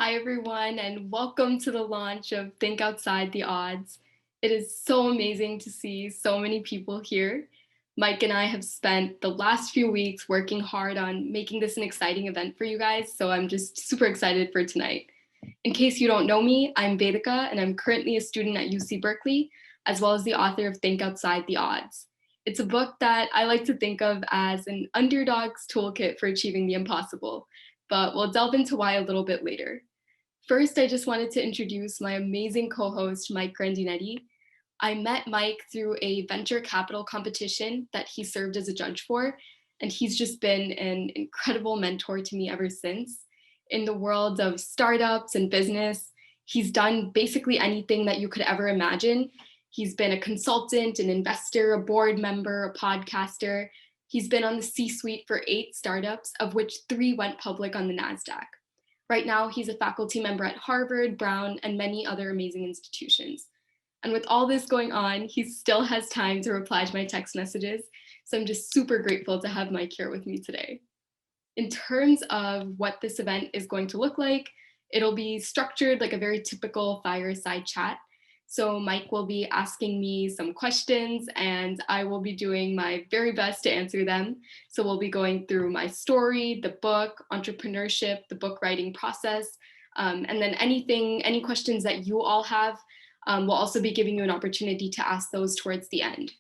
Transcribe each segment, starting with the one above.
Hi, everyone, and welcome to the launch of Think Outside the Odds. It is so amazing to see so many people here. Mike and I have spent the last few weeks working hard on making this an exciting event for you guys, so I'm just super excited for tonight. In case you don't know me, I'm Vedika, and I'm currently a student at UC Berkeley, as well as the author of Think Outside the Odds. It's a book that I like to think of as an underdog's toolkit for achieving the impossible, but we'll delve into why a little bit later. First, I just wanted to introduce my amazing co-host, Mike Grandinetti. I met Mike through a venture capital competition that he served as a judge for, and he's just been an incredible mentor to me ever since. In the world of startups and business, he's done basically anything that you could ever imagine. He's been a consultant, an investor, a board member, a podcaster. He's been on the C-suite for 8 startups, of which 3 went public on the NASDAQ. Right now, he's a faculty member at Harvard, Brown, and many other amazing institutions. And with all this going on, he still has time to reply to my text messages. So I'm just super grateful to have Mike here with me today. In terms of what this event is going to look like, it'll be structured like a very typical fireside chat. So Mike will be asking me some questions and I will be doing my very best to answer them. So we'll be going through my story, the book, entrepreneurship, the book writing process, and then any questions that you all have, we'll also be giving you an opportunity to ask those towards the end.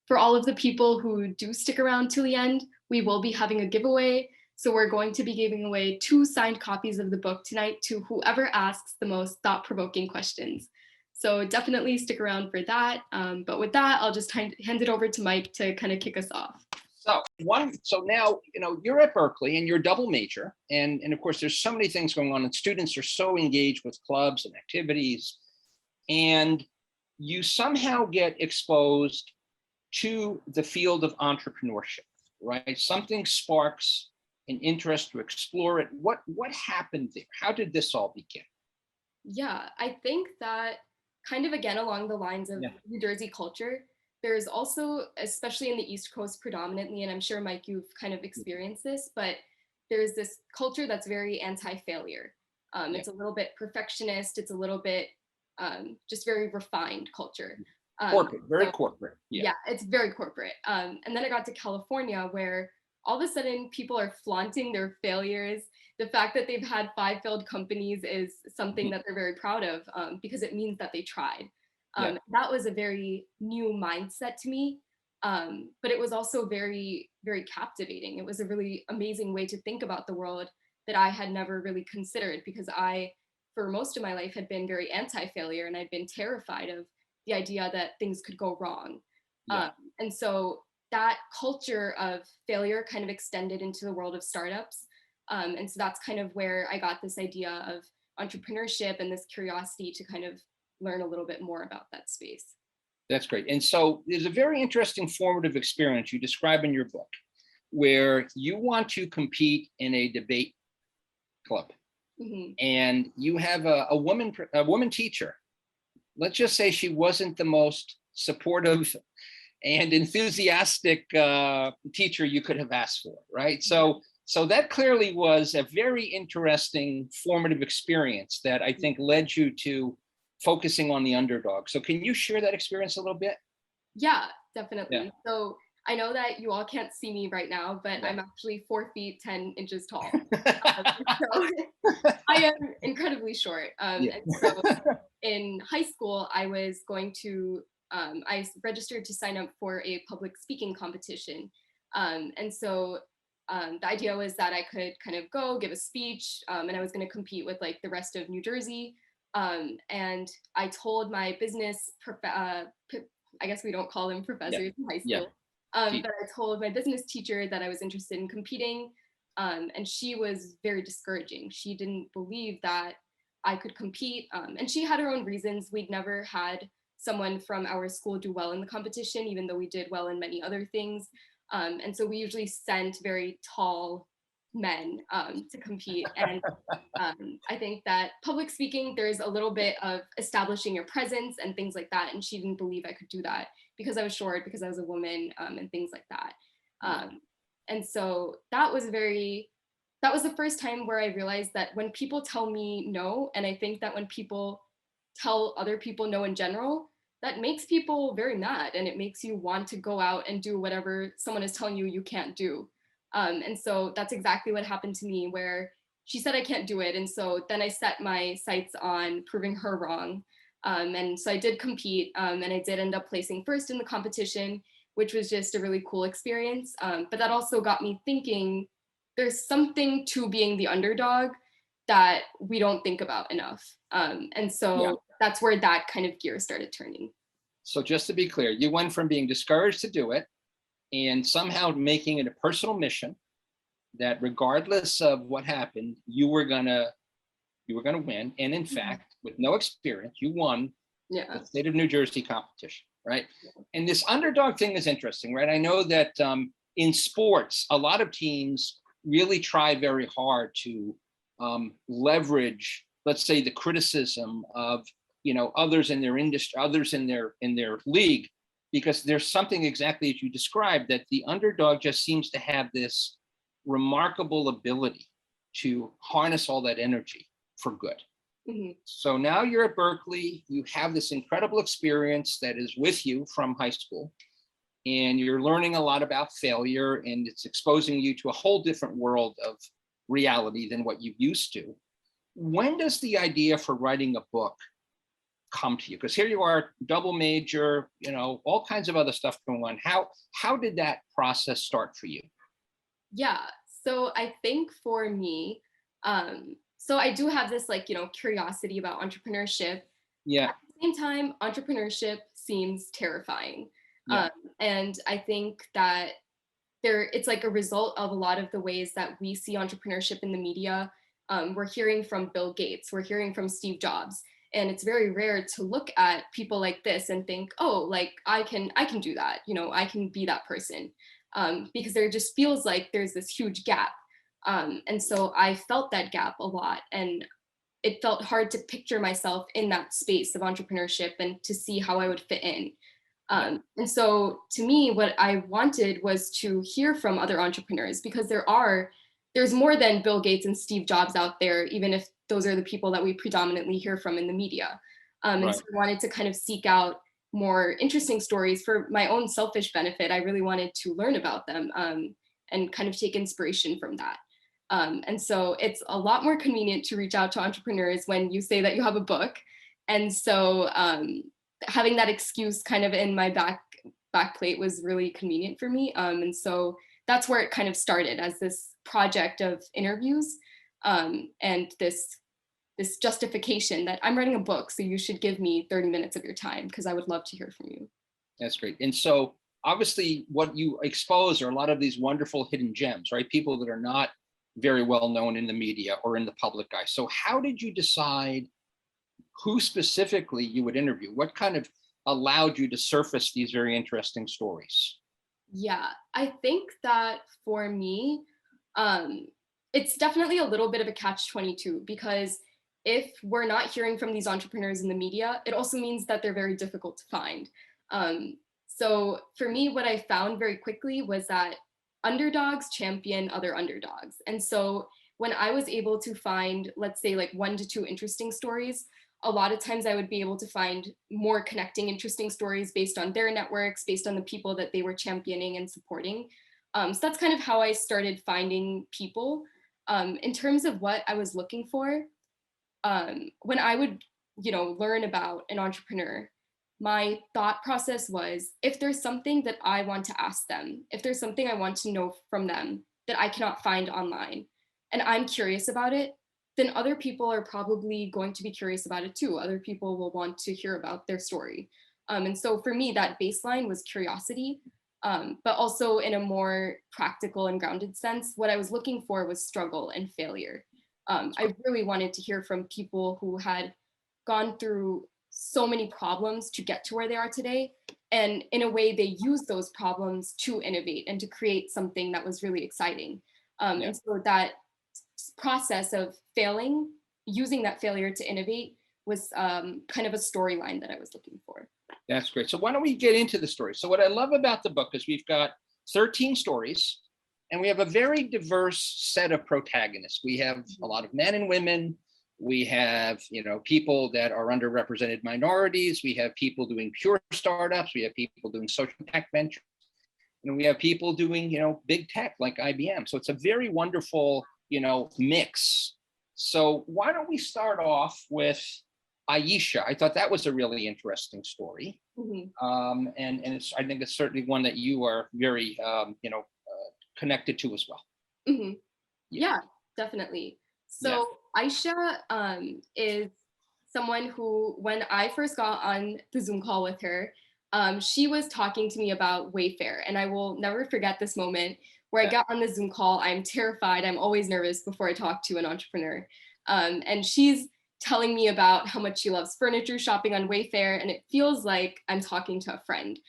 For all of the people who do stick around till the end, we will be having a giveaway. So we're going to be giving away 2 signed copies of the book tonight to whoever asks the most thought-provoking questions. So definitely stick around for that. But with that, I'll just hand it over to Mike to kind of kick us off. So now, you're at Berkeley and you're a double major. And of course, there's so many things going on and students are so engaged with clubs and activities. And you somehow get exposed to the field of entrepreneurship, right? Something sparks an interest to explore it. What happened there? How did this all begin? Yeah, I think that kind of again along the lines of New Jersey culture, there's also, especially in the East Coast predominantly, and I'm sure Mike, you've kind of experienced this, but there's this culture that's very anti-failure. It's a little bit perfectionist. It's a little bit just very refined culture. Corporate, very corporate. Yeah, it's very corporate. And then I got to California where all of a sudden people are flaunting their failures. The fact that they've had 5 failed companies is something that they're very proud of because it means that they tried. That was a very new mindset to me, but it was also very, very captivating. It was a really amazing way to think about the world that I had never really considered because I, for most of my life, had been very anti-failure and I'd been terrified of the idea that things could go wrong. And so that culture of failure kind of extended into the world of startups. And so that's kind of where I got this idea of entrepreneurship and this curiosity to kind of learn a little bit more about that space. That's great. And so there's a very interesting formative experience you describe in your book where you want to compete in a debate club. And you have a woman teacher. Let's just say she wasn't the most supportive and enthusiastic teacher you could have asked for, right? So that clearly was a very interesting formative experience that I think led you to focusing on the underdog. So can you share that experience a little bit? Yeah, definitely. So I know that you all can't see me right now, but I'm actually 4 feet 10 inches tall. So I am incredibly short. And so in high school, I was going to, I registered to sign up for a public speaking competition. And so the idea was that I could kind of go give a speech and I was going to compete with like the rest of New Jersey. And I told my business, I guess we don't call them professors in high school, but I told my business teacher that I was interested in competing. And she was very discouraging. She didn't believe that I could compete. And she had her own reasons. We'd never had someone from our school do well in the competition, even though we did well in many other things. And so we usually sent very tall men to compete. And I think that public speaking, there's a little bit of establishing your presence and things like that. And she didn't believe I could do that because I was short, because I was a woman, and things like that. And so that was very that was the first time where I realized that when people tell me no, and I think that when people tell other people no in general, that makes people very mad, and it makes you want to go out and do whatever someone is telling you you can't do. And so that's exactly what happened to me, where she said I can't do it. And so then I set my sights on proving her wrong. And so I did compete, and I did end up placing first in the competition, which was just a really cool experience. But that also got me thinking there's something to being the underdog that we don't think about enough. And so that's where that kind of gear started turning. So just to be clear, you went from being discouraged to do it and somehow making it a personal mission that regardless of what happened, you were gonna win. And in fact, with no experience, you won the state of New Jersey competition, right? And this underdog thing is interesting, right? I know that in sports, a lot of teams really try very hard to leverage, let's say, the criticism of others in their industry, others in their league, because there's something exactly as you described, that the underdog just seems to have this remarkable ability to harness all that energy for good. So now you're at Berkeley, you have this incredible experience that is with you from high school, and you're learning a lot about failure, and it's exposing you to a whole different world of reality than what you used to. When does the idea for writing a book come to you? Because here you are, double major, all kinds of other stuff going on. How did that process start for you? Yeah, so I think for me, so I do have this curiosity about entrepreneurship. Yeah. At the same time, entrepreneurship seems terrifying. Yeah. And I think that it's like a result of a lot of the ways that we see entrepreneurship in the media. We're hearing from Bill Gates, we're hearing from Steve Jobs, and it's very rare to look at people like this and think, oh, like I can do that, I can be that person, because there just feels like there's this huge gap. And so I felt that gap a lot, and it felt hard to picture myself in that space of entrepreneurship and to see how I would fit in. And so to me, what I wanted was to hear from other entrepreneurs, because there's more than Bill Gates and Steve Jobs out there, even if those are the people that we predominantly hear from in the media. And so I wanted to kind of seek out more interesting stories for my own selfish benefit. I really wanted to learn about them, and kind of take inspiration from that. And so it's a lot more convenient to reach out to entrepreneurs when you say that you have a book. And so having that excuse kind of in my back plate was really convenient for me. And so that's where it kind of started, as this project of interviews, and this justification that I'm writing a book, so you should give me 30 minutes of your time, because I would love to hear from you. That's great. And so obviously what you expose are a lot of these wonderful hidden gems, right? People that are not very well known in the media or in the public eye. So how did you decide who specifically you would interview? What kind of allowed you to surface these very interesting stories? Yeah, I think that for me, it's definitely a little bit of a catch-22, because if we're not hearing from these entrepreneurs in the media, it also means that they're very difficult to find. So for me, what I found very quickly was that underdogs champion other underdogs. And so when I was able to find, let's say, like 1 to 2 interesting stories, a lot of times I would be able to find more connecting interesting stories based on their networks, based on the people that they were championing and supporting. So that's kind of how I started finding people. In terms of what I was looking for, when I would, learn about an entrepreneur, my thought process was, if there's something that I want to ask them, if there's something I want to know from them that I cannot find online, and I'm curious about it, then other people are probably going to be curious about it too. Other people will want to hear about their story. And so for me, that baseline was curiosity, but also in a more practical and grounded sense, what I was looking for was struggle and failure. I really wanted to hear from people who had gone through so many problems to get to where they are today. And in a way, they used those problems to innovate and to create something that was really exciting. And so that process of failing, using that failure to innovate, was kind of a storyline that I was looking for. That's great. So why don't we get into the story? So what I love about the book is we've got 13 stories, And we have a very diverse set of protagonists. We have a lot of men and women. We have, people that are underrepresented minorities. We have people doing pure startups. We have people doing social tech ventures. And we have people doing, big tech like IBM. So it's a very wonderful, mix. So why don't we start off with Aisha? I thought that was a really interesting story. And I think it's certainly one that you are very, connected to as well. Yeah, definitely. So Aisha is someone who, when I first got on the Zoom call with her, she was talking to me about Wayfair. And I will never forget this moment where I got on the Zoom call. I'm terrified. I'm always nervous before I talk to an entrepreneur. And she's telling me about how much she loves furniture shopping on Wayfair. And it feels like I'm talking to a friend.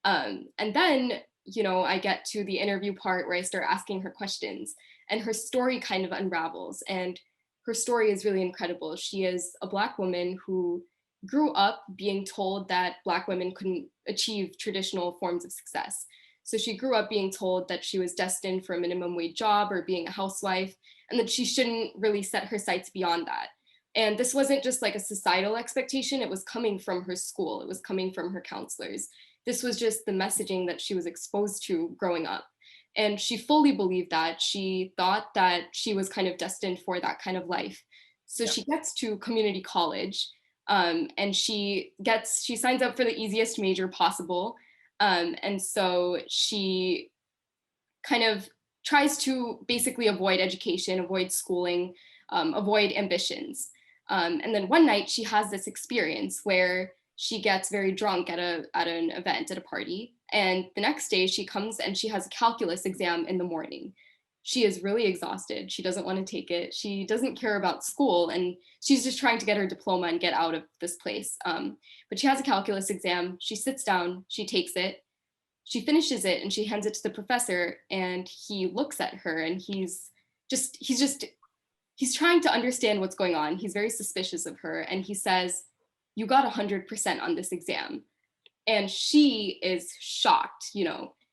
And then, I get to the interview part where I start asking her questions, and her story kind of unravels. And her story is really incredible. She is a Black woman who grew up being told that Black women couldn't achieve traditional forms of success. So she grew up being told that she was destined for a minimum wage job or being a housewife, and that she shouldn't really set her sights beyond that. And this wasn't just like a societal expectation, it was coming from her school, it was coming from her counselors. This was just the messaging that she was exposed to growing up. And she fully believed that. She thought that she was kind of destined for that kind of life. So she gets to community college, and she signs up for the easiest major possible. And so she kind of tries to basically avoid education, avoid schooling, avoid ambitions. And then one night she has this experience where she gets very drunk at an event, at a party. And the next day she comes and she has a calculus exam in the morning. She is really exhausted. She doesn't want to take it. She doesn't care about school, and she's just trying to get her diploma and get out of this place. But she has a calculus exam. She sits down, she takes it, she finishes it, and she hands it to the professor, and he looks at her and he's trying to understand what's going on. He's very suspicious of her, and he says, "You got 100% on this exam." And she is shocked.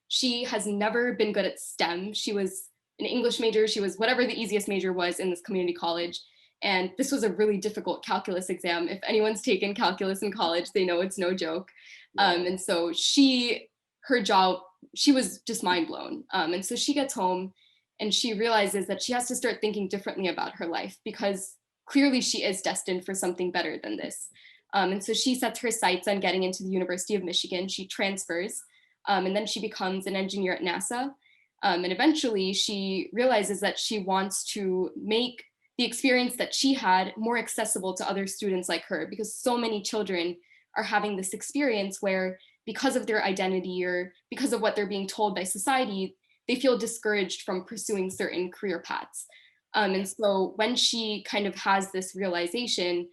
She has never been good at STEM. She was an English major. She was whatever the easiest major was in this community college. And this was a really difficult calculus exam. If anyone's taken calculus in college, they know it's no joke. And so her jaw, she was just mind blown. And so she gets home and she realizes that she has to start thinking differently about her life, because clearly she is destined for something better than this. And so she sets her sights on getting into the University of Michigan. She transfers, and then she becomes an engineer at NASA. And eventually she realizes that she wants to make the experience that she had more accessible to other students like her, because so many children are having this experience where, because of their identity or because of what they're being told by society, they feel discouraged from pursuing certain career paths. And so when she kind of has this realization,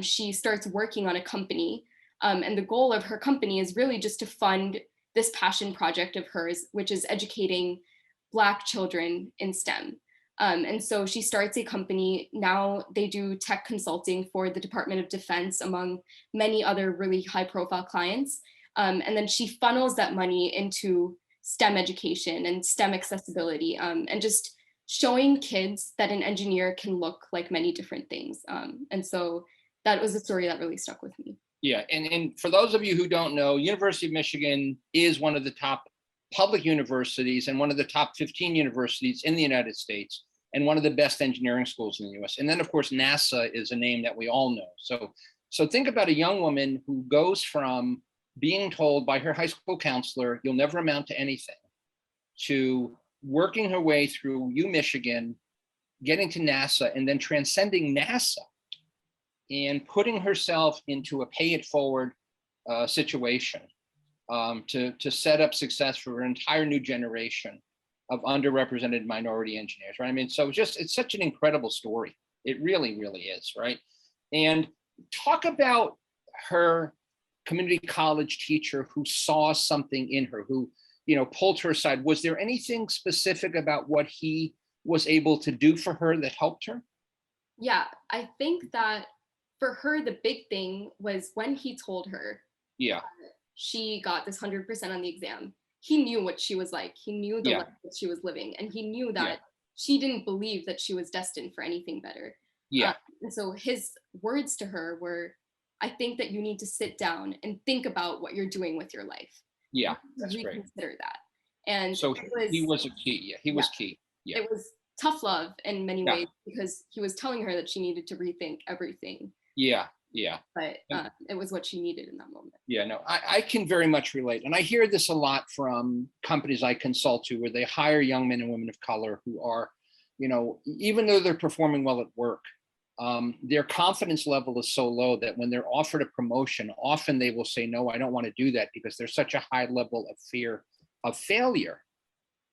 she starts working on a company. And the goal of her company is really just to fund this passion project of hers, which is educating Black children in STEM. And so she starts a company. Now they do tech consulting for the Department of Defense, among many other really high profile clients. And then she funnels that money into STEM education and STEM accessibility, and just showing kids that an engineer can look like many different things. And so that was a story that really stuck with me. Yeah, and for those of you who don't know, University of Michigan is one of the top public universities and one of the top 15 universities in the United States, and one of the best engineering schools in the US. And then of course, NASA is a name that we all know. So think about a young woman who goes from being told by her high school counselor, "You'll never amount to anything," to working her way through Michigan, getting to NASA, and then transcending NASA and putting herself into a pay it forward situation to set up success for an entire new generation of underrepresented minority engineers, right? I mean, so it's such an incredible story. It really, really is, right? And talk about her community college teacher who saw something in her, who, pulled her aside. Was there anything specific about what he was able to do for her that helped her? Yeah, I think that for her, the big thing was when he told her, she got this 100% on the exam. he knew what she was like. He knew the Yeah. life that she was living, and he knew that Yeah. she didn't believe that she was destined for anything better. Yeah. And so his words to her were, I think that you need to sit down and think about what you're doing with your life. Yeah. That's great. Reconsider that. And So he was a key. Yeah. He was key. Yeah. It was tough love in many Yeah. ways, because he was telling her that she needed to rethink everything. Yeah. Yeah. But it was what she needed in that moment. Yeah, no, I can very much relate. And I hear this a lot from companies I consult to, where they hire young men and women of color who are, you know, even though they're performing well at work, their confidence level is so low that when they're offered a promotion, often they will say, no, I don't want to do that, because there's such a high level of fear of failure.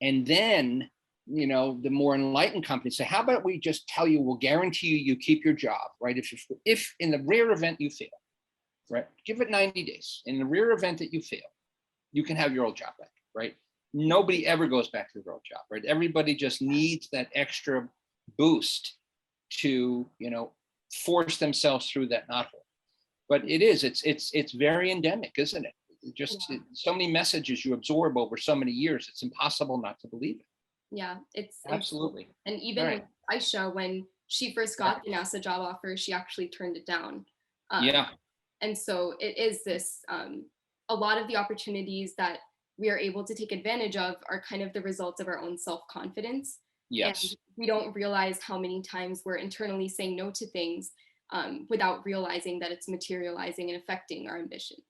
And then, you know, the more enlightened companies say, how about we just tell you, we'll guarantee you keep your job, right? If in the rare event you fail, right, give it 90 days. In the rare event that you fail, you can have your old job back, right? Nobody ever goes back to their old job, right? Everybody just needs that extra boost to, you know, force themselves through that knothole. But it's very endemic, isn't it? So many messages you absorb over so many years, it's impossible not to believe it. Yeah, it's absolutely. And even with Aisha, when she first got the NASA job offer, she actually turned it down. And so it is this, a lot of the opportunities that we are able to take advantage of are kind of the results of our own self-confidence. Yes. And we don't realize how many times we're internally saying no to things without realizing that it's materializing and affecting our ambitions.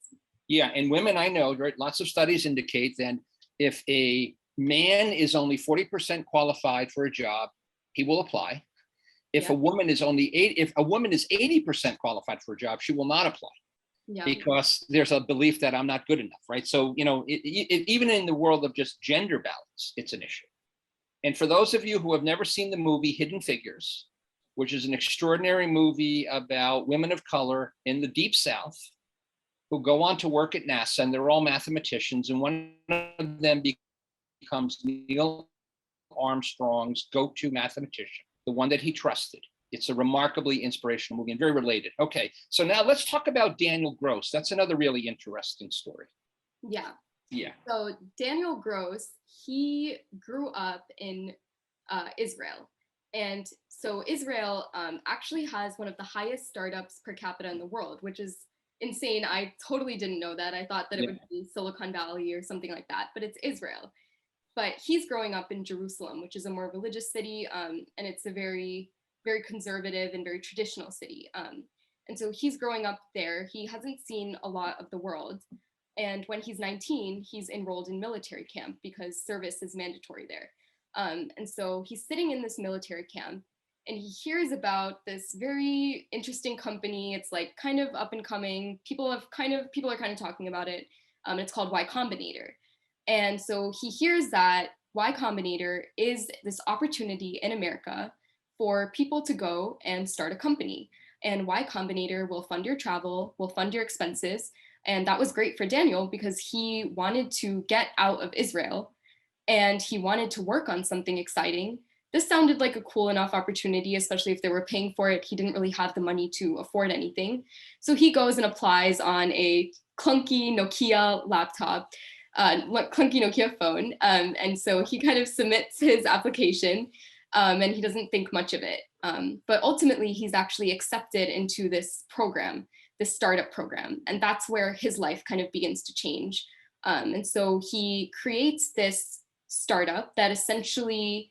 Yeah, and women I know, right, lots of studies indicate that if a man is only 40% qualified for a job, he will apply. If a woman is if a woman is 80% qualified for a job, she will not apply. Because there's a belief that I'm not good enough, right? So, you know, even in the world of just gender balance, it's an issue. And for those of you who have never seen the movie Hidden Figures, which is an extraordinary movie about women of color in the Deep South who go on to work at NASA, and they're all mathematicians, and one of them becomes Neil Armstrong's go-to mathematician, the one that he trusted. It's a remarkably inspirational movie and very related. Okay, so now let's talk about Daniel Gross. That's another really interesting story. Yeah. Yeah. So Daniel Gross, he grew up in Israel. And so Israel actually has one of the highest startups per capita in the world, which is insane. I totally didn't know that. I thought that it would be Silicon Valley or something like that, but it's Israel. But he's growing up in Jerusalem, which is a more religious city, and it's a very, very conservative and very traditional city. And so he's growing up there. He hasn't seen a lot of the world. And when he's 19, he's enrolled in military camp because service is mandatory there. And so he's sitting in this military camp, and he hears about this very interesting company. It's like kind of up and coming. People are kind of talking about it. It's called Y Combinator. And so he hears that Y Combinator is this opportunity in America for people to go and start a company. And Y Combinator will fund your travel, will fund your expenses. And that was great for Daniel because he wanted to get out of Israel and he wanted to work on something exciting. This sounded like a cool enough opportunity, especially if they were paying for it. He didn't really have the money to afford anything. So he goes and applies on a clunky Nokia laptop, clunky Nokia phone. And so he kind of submits his application and he doesn't think much of it. But ultimately, he's actually accepted into this program, this startup program. And that's where his life kind of begins to change. And so he creates this startup that essentially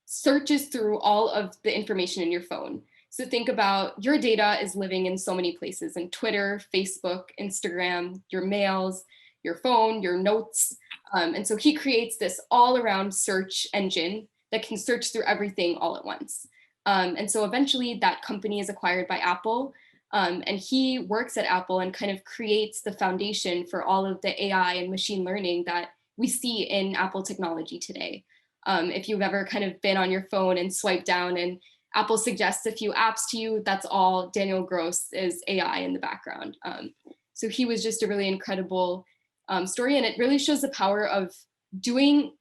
searches through all of the information in your phone. So think about your data is living in so many places, in Twitter, Facebook, Instagram, your mails, your phone, your notes. And so he creates this all around search engine that can search through everything all at once. And so eventually that company is acquired by Apple. And he works at Apple and kind of creates the foundation for all of the AI and machine learning that we see in Apple technology today. If you've ever kind of been on your phone and swiped down and Apple suggests a few apps to you, that's all Daniel Gross is AI in the background. So he was just a really incredible story. And it really shows the power of trying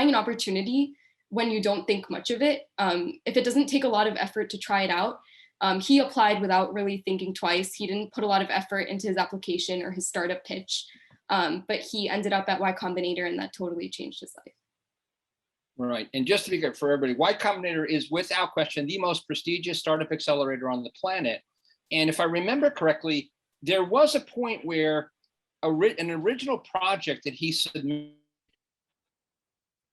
an opportunity when you don't think much of it. If it doesn't take a lot of effort to try it out, he applied without really thinking twice. He didn't put a lot of effort into his application or his startup pitch. But he ended up at Y Combinator, and that totally changed his life. Right. And just to be clear for everybody, Y Combinator is without question the most prestigious startup accelerator on the planet. And if I remember correctly, there was a point where an original project that he submitted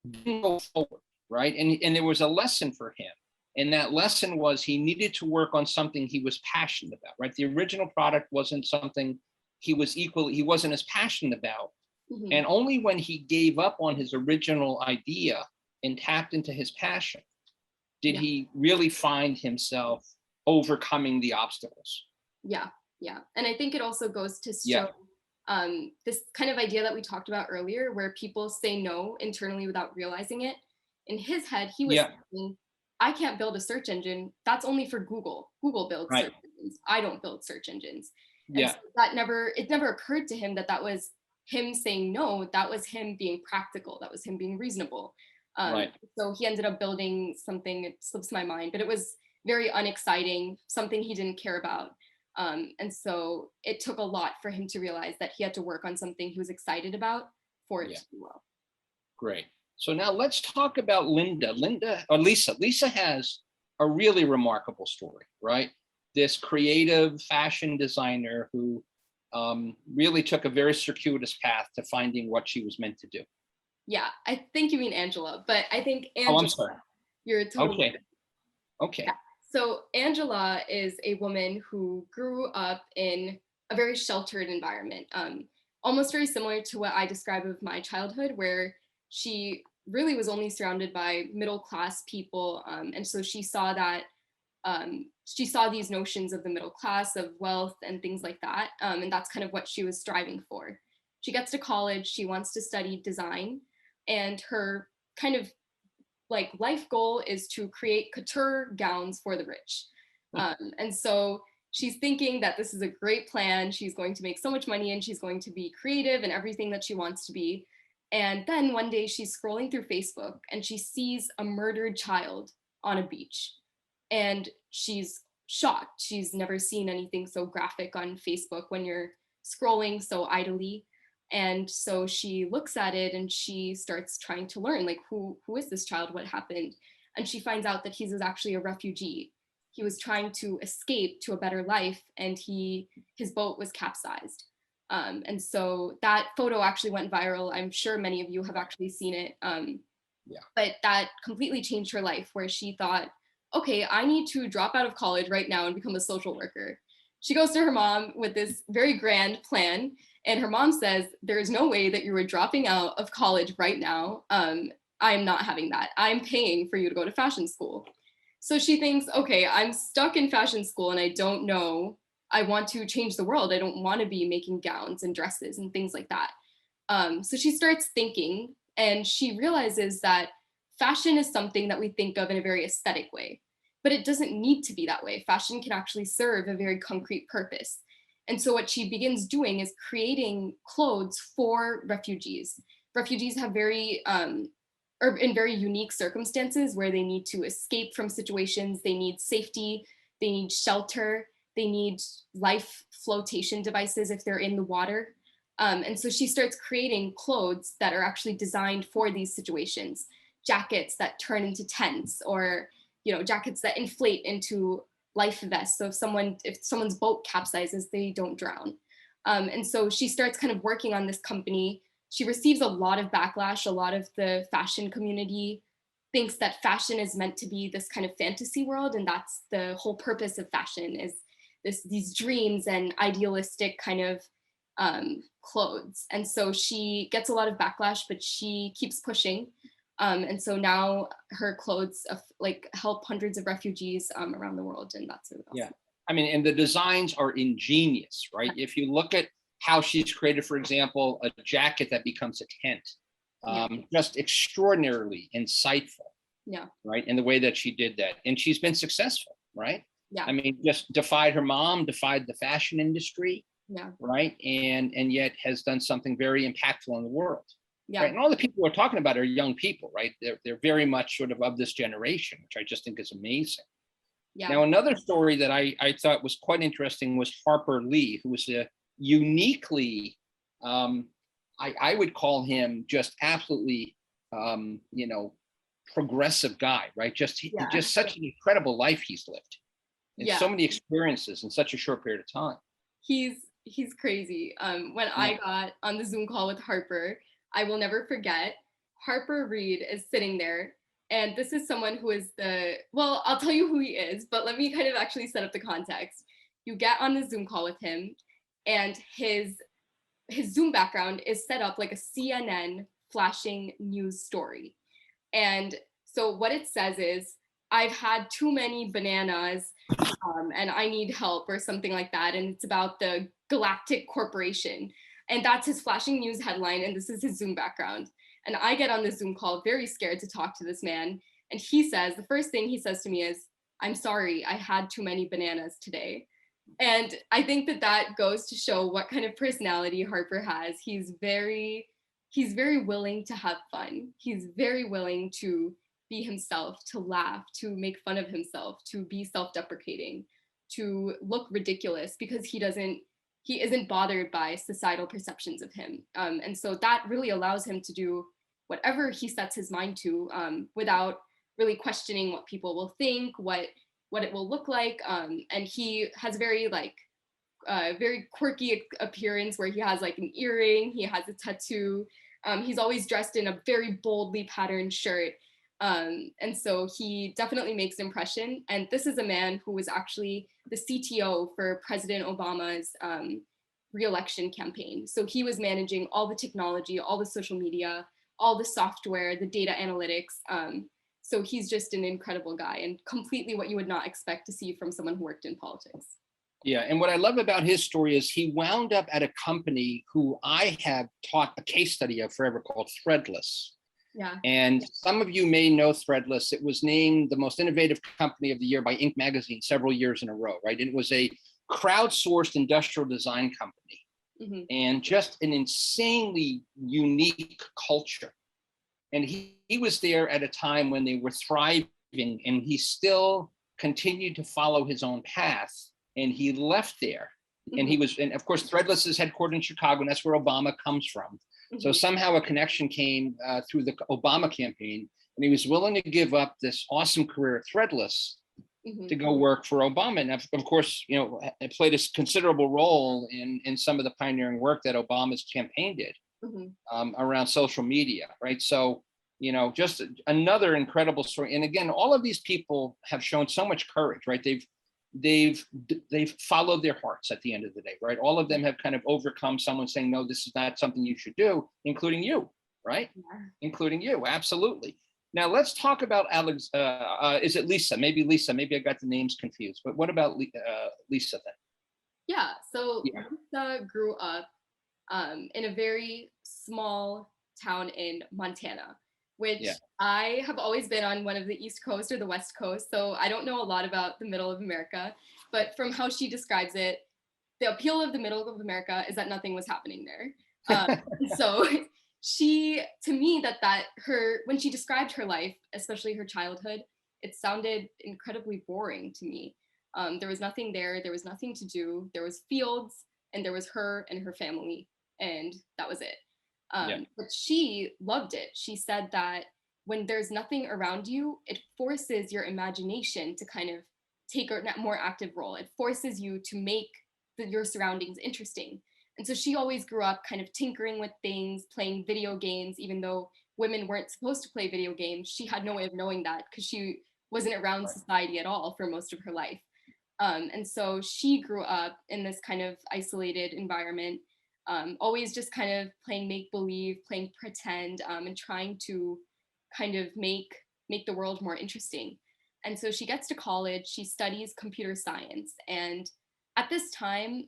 didn't go forward, right? And there was a lesson for him. And that lesson was he needed to work on something he was passionate about, right? The original product wasn't something he wasn't as passionate about. Mm-hmm. And only when he gave up on his original idea and tapped into his passion did he really find himself overcoming the obstacles. Yeah. And I think it also goes to show this kind of idea that we talked about earlier, where people say no internally without realizing it. In his head, he was thinking, I can't build a search engine. That's only for Google. Google builds search engines. I don't build search engines. And so it never occurred to him that was him saying no. That was him being practical. That was him being reasonable. So he ended up building something, it slips my mind, but it was very unexciting, something he didn't care about. And so it took a lot for him to realize that he had to work on something he was excited about for it to do well. Great. So now let's talk about Lisa. Lisa has a really remarkable story, right? This creative fashion designer who really took a very circuitous path to finding what she was meant to do. Yeah, I think you mean Angela, but I think Angela. Oh, I'm sorry. You're totally Okay. Yeah. So Angela is a woman who grew up in a very sheltered environment, almost very similar to what I describe of my childhood, where she really was only surrounded by middle-class people. And so she saw these notions of the middle class, of wealth and things like that. And that's kind of what she was striving for. She gets to college, she wants to study design, and her kind of like life goal is to create couture gowns for the rich. And so she's thinking that this is a great plan. She's going to make so much money and she's going to be creative and everything that she wants to be. And then one day she's scrolling through Facebook and she sees a murdered child on a beach. And she's shocked. She's never seen anything so graphic on Facebook when you're scrolling so idly. And so she looks at it and she starts trying to learn, like, who is this child? What happened? And she finds out that he was actually a refugee. He was trying to escape to a better life, and his boat was capsized. And so that photo actually went viral. I'm sure many of you have actually seen it. But that completely changed her life, where she thought, okay, I need to drop out of college right now and become a social worker. She goes to her mom with this very grand plan. And her mom says, there is no way that you are dropping out of college right now. I am not having that. I'm paying for you to go to fashion school. So she thinks, okay, I'm stuck in fashion school and I don't know. I want to change the world. I don't want to be making gowns and dresses and things like that. So she starts thinking, and she realizes that fashion is something that we think of in a very aesthetic way, but it doesn't need to be that way. Fashion can actually serve a very concrete purpose. And so what she begins doing is creating clothes for refugees. Refugees have in very unique circumstances where they need to escape from situations. They need safety, they need shelter, they need life flotation devices if they're in the water. And so she starts creating clothes that are actually designed for these situations. Jackets that turn into tents, or jackets that inflate into life vests. So if someone's boat capsizes, they don't drown. And so she starts kind of working on this company. She receives a lot of backlash. A lot of the fashion community thinks that fashion is meant to be this kind of fantasy world. And that's the whole purpose of fashion, is these dreams and idealistic kind of clothes. And so she gets a lot of backlash, but she keeps pushing. And so now her clothes help hundreds of refugees around the world, and that's really awesome. Yeah, I mean, and the designs are ingenious, right? If you look at how she's created, for example, a jacket that becomes a tent, just extraordinarily insightful. Yeah. Right, in the way that she did that, and she's been successful, right? Yeah. I mean, just defied her mom, defied the fashion industry. Yeah. Right, and yet has done something very impactful in the world. Yeah. Right? And all the people we're talking about are young people, right? They're very much sort of this generation, which I just think is amazing. Yeah. Now, another story that I thought was quite interesting was Harper Lee, who was a uniquely I would call him just absolutely, progressive guy, right? Just such an incredible life he's lived, and so many experiences in such a short period of time. He's crazy. When I got on the Zoom call with Harper, I will never forget. Harper Reed is sitting there, and this is someone who is well, I'll tell you who he is, but let me kind of actually set up the context. You get on the Zoom call with him, and his Zoom background is set up like a CNN flashing news story. And so what it says is, I've had too many bananas and I need help or something like that. And it's about the Galactic Corporation. And that's his flashing news headline. And this is his Zoom background. And I get on the Zoom call very scared to talk to this man. And he says, the first thing he says to me is, I'm sorry, I had too many bananas today. And I think that goes to show what kind of personality Harper has. He's very willing to have fun. He's very willing to be himself, to laugh, to make fun of himself, to be self-deprecating, to look ridiculous, because he isn't bothered by societal perceptions of him. And so that really allows him to do whatever he sets his mind to, without really questioning what people will think, what it will look like. And he has very quirky appearance, where he has like an earring, he has a tattoo. He's always dressed in a very boldly patterned shirt. And so he definitely makes an impression. And this is a man who was actually the CTO for President Obama's re-election campaign. So he was managing all the technology, all the social media, all the software, the data analytics. So he's just an incredible guy, and completely what you would not expect to see from someone who worked in politics. Yeah, and what I love about his story is he wound up at a company who I have taught a case study of forever, called Threadless. Yeah. And some of you may know Threadless. It was named the most innovative company of the year by Inc. magazine several years in a row, right? And it was a crowdsourced industrial design company, and just an insanely unique culture. And he was there at a time when they were thriving, and he still continued to follow his own path. And he left there, and and of course, Threadless is headquartered in Chicago, and that's where Obama comes from. So somehow a connection came through the Obama campaign, and he was willing to give up this awesome career at Threadless to go work for Obama. And of course, it played a considerable role in some of the pioneering work that Obama's campaign did around social media, right? So, just another incredible story. And again, all of these people have shown so much courage, right? They've followed their hearts at the end of the day, right? All of them have kind of overcome someone saying, no, this is not something you should do, including you, right? Yeah. Including you, absolutely. Now let's talk about Alex. Is it Lisa? Maybe Lisa. Maybe I got the names confused. But what about Lisa then? Yeah. So Lisa grew up in a very small town in Montana, which I have always been on one of the East Coast or the West Coast. So I don't know a lot about the middle of America, but from how she describes it, the appeal of the middle of America is that nothing was happening there. So to me, when she described her life, especially her childhood, it sounded incredibly boring to me. There was nothing there. There was nothing to do. There was fields, and there was her and her family, and that was it. But she loved it. She said that when there's nothing around you, it forces your imagination to kind of take a more active role. It forces you to make your surroundings interesting. And so she always grew up kind of tinkering with things, playing video games, even though women weren't supposed to play video games. She had no way of knowing that because she wasn't around society at all for most of her life. And so she grew up in this kind of isolated environment, always just kind of playing make-believe, playing pretend, and trying to kind of make the world more interesting. And so she gets to college, she studies computer science. And at this time,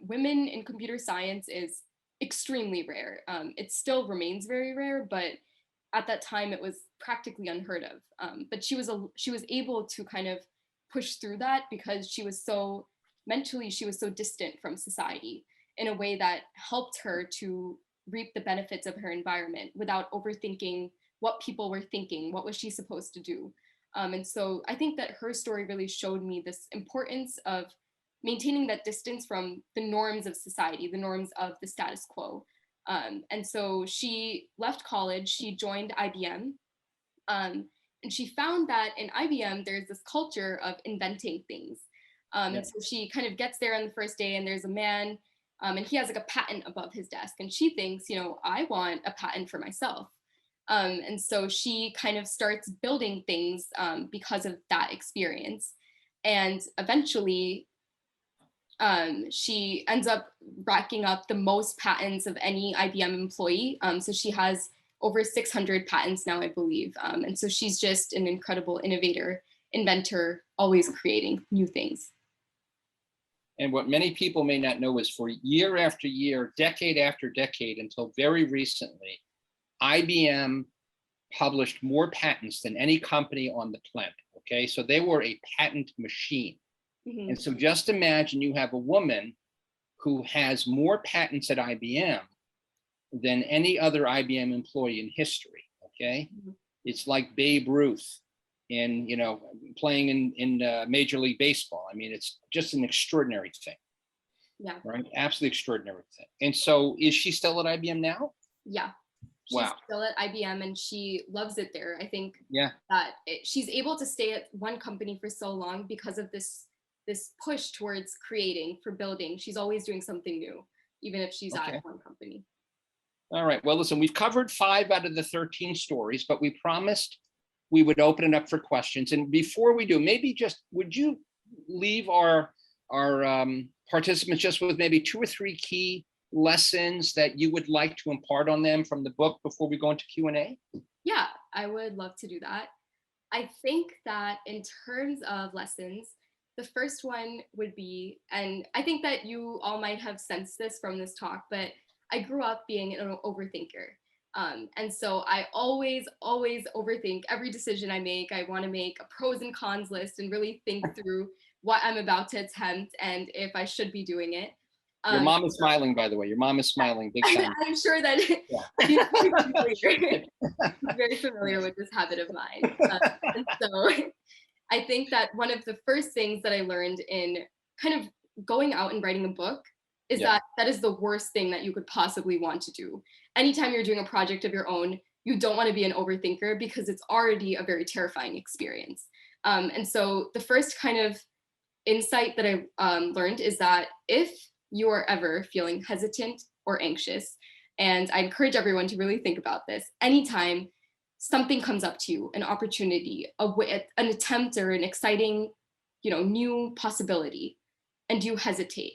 women in computer science is extremely rare. It still remains very rare, but at that time it was practically unheard of. But she was able to kind of push through that because she was so distant from society in a way that helped her to reap the benefits of her environment without overthinking what people were thinking, what was she supposed to do. And so I think that her story really showed me this importance of maintaining that distance from the norms of society, the norms of the status quo, And so she left college, she joined IBM, and she found that in IBM, there's this culture of inventing things. And so she kind of gets there on the first day and there's a man and he has like a patent above his desk. And she thinks, you know, I want a patent for myself. And so she kind of starts building things because of that experience. And eventually, she ends up racking up the most patents of any IBM employee. So she has over 600 patents now, I believe. And so she's just an incredible innovator, inventor, always creating new things. And what many people may not know is for year after year, decade after decade, until very recently, IBM published more patents than any company on the planet, okay? So they were a patent machine. Mm-hmm. And so just imagine you have a woman who has more patents at IBM than any other IBM employee in history, okay? Mm-hmm. It's like Babe Ruth in, you know, playing in Major League Baseball. I mean, it's just an extraordinary thing. Yeah. Right, absolutely extraordinary thing. And so is she still at IBM now? Yeah. She's still at IBM and she loves it there. I think that she's able to stay at one company for so long because of this push towards creating, for building. She's always doing something new, even if she's at one company. All right. Well, listen, we've covered 5 out of the 13 stories, but we promised we would open it up for questions. And before we do, maybe just would you leave our participants just with maybe 2 or 3 key lessons that you would like to impart on them from the book before we go into Q&A? Yeah, I would love to do that. I think that in terms of lessons, the first one would be, and I think that you all might have sensed this from this talk, but I grew up being an overthinker. And so I always overthink every decision I make. I want to make a pros and cons list and really think through what I'm about to attempt and if I should be doing it. Your mom is smiling, by the way. Your mom is smiling big time. I'm sure that she's very familiar with this habit of mine. And so I think that one of the first things that I learned in kind of going out and writing a book is that is the worst thing that you could possibly want to do. Anytime you're doing a project of your own, you don't want to be an overthinker because it's already a very terrifying experience. And so the first kind of insight that I learned is that if you are ever feeling hesitant or anxious, and I encourage everyone to really think about this, anytime something comes up to you, an opportunity, an attempt or an exciting, new possibility, and you hesitate,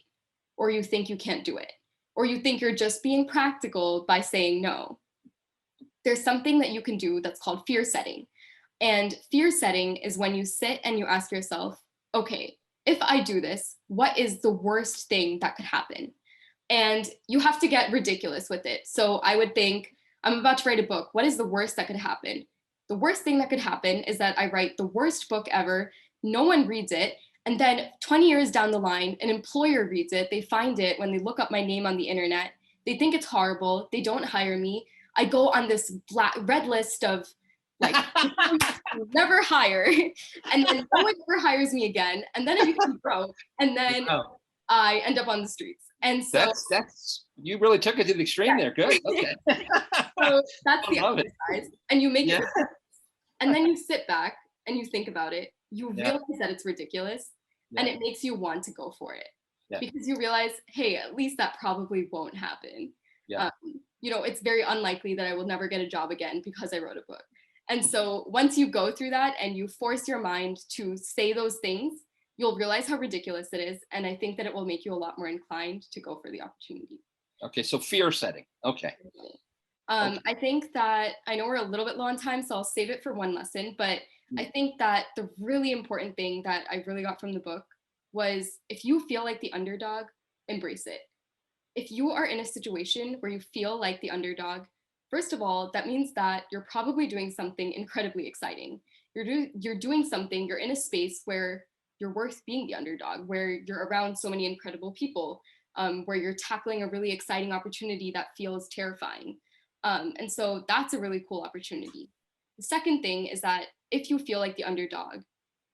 or you think you can't do it, or you think you're just being practical by saying no, there's something that you can do that's called fear setting. And fear setting is when you sit and you ask yourself, okay, if I do this, what is the worst thing that could happen? And you have to get ridiculous with it. So I would think, I'm about to write a book. What is the worst that could happen? The worst thing that could happen is that I write the worst book ever. No one reads it. And then 20 years down the line, an employer reads it. They find it when they look up my name on the internet. They think it's horrible. They don't hire me. I go on this red list of never hire, and then no one ever hires me again, and then I become broke, and then I end up on the streets. And so that's you really took it to the extreme there. Good. Okay. So that's the exercise, and you make it, and then you sit back and you think about it. You realize that it's ridiculous, and it makes you want to go for it because you realize, hey, at least that probably won't happen. It's very unlikely that I will never get a job again because I wrote a book. And so once you go through that and you force your mind to say those things, you'll realize how ridiculous it is. And I think that it will make you a lot more inclined to go for the opportunity. Okay, so fear setting. Okay. I think that, I know we're a little bit low on time, so I'll save it for one lesson. But I think that the really important thing that I really got from the book was, if you feel like the underdog, embrace it. If you are in a situation where you feel like the underdog, first of all, that means that you're probably doing something incredibly exciting. You're doing something, you're in a space where you're worth being the underdog, where you're around so many incredible people, where you're tackling a really exciting opportunity that feels terrifying. And so that's a really cool opportunity. The second thing is that if you feel like the underdog,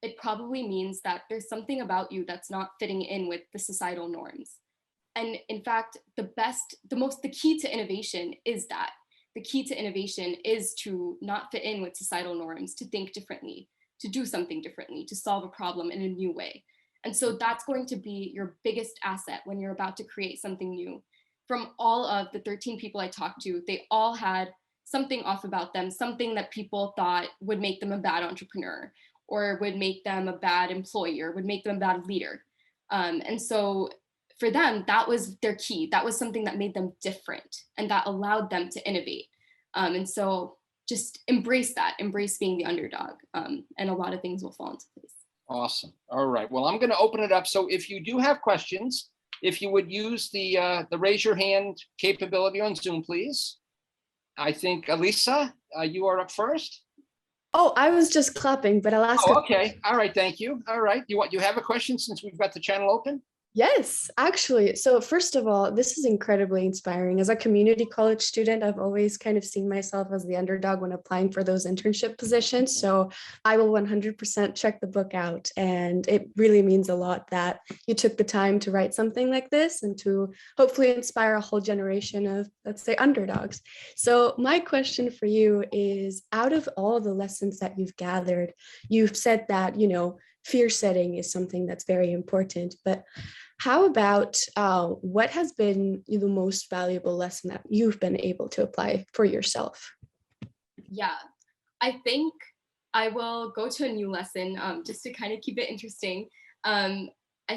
it probably means that there's something about you that's not fitting in with the societal norms. And in fact, the key to innovation is that. The key to innovation is to not fit in with societal norms, to think differently, to do something differently, to solve a problem in a new way. And so that's going to be your biggest asset when you're about to create something new. From all of the 13 people I talked to, they all had something off about them, something that people thought would make them a bad entrepreneur, or would make them a bad employee, or would make them a bad leader. And so for them, that was their key. That was something that made them different and that allowed them to innovate. And so just embrace that, embrace being the underdog, and a lot of things will fall into place. Awesome. All right. Well, I'm going to open it up. So if you do have questions, if you would use the raise your hand capability on Zoom, please. I think, Elisa, you are up first. Oh, I was just clapping, but I'll ask. Oh, okay. All right. Thank you. All right. You have a question since we've got the channel open? Yes, actually. So first of all, this is incredibly inspiring. As a community college student, I've always kind of seen myself as the underdog when applying for those internship positions. So I will 100% check the book out. And it really means a lot that you took the time to write something like this and to hopefully inspire a whole generation of, let's say, underdogs. So my question for you is, out of all the lessons that you've gathered, you've said that, fear setting is something that's very important, but how about what has been the most valuable lesson that you've been able to apply for yourself? Yeah, I think I will go to a new lesson just to kind of keep it interesting. I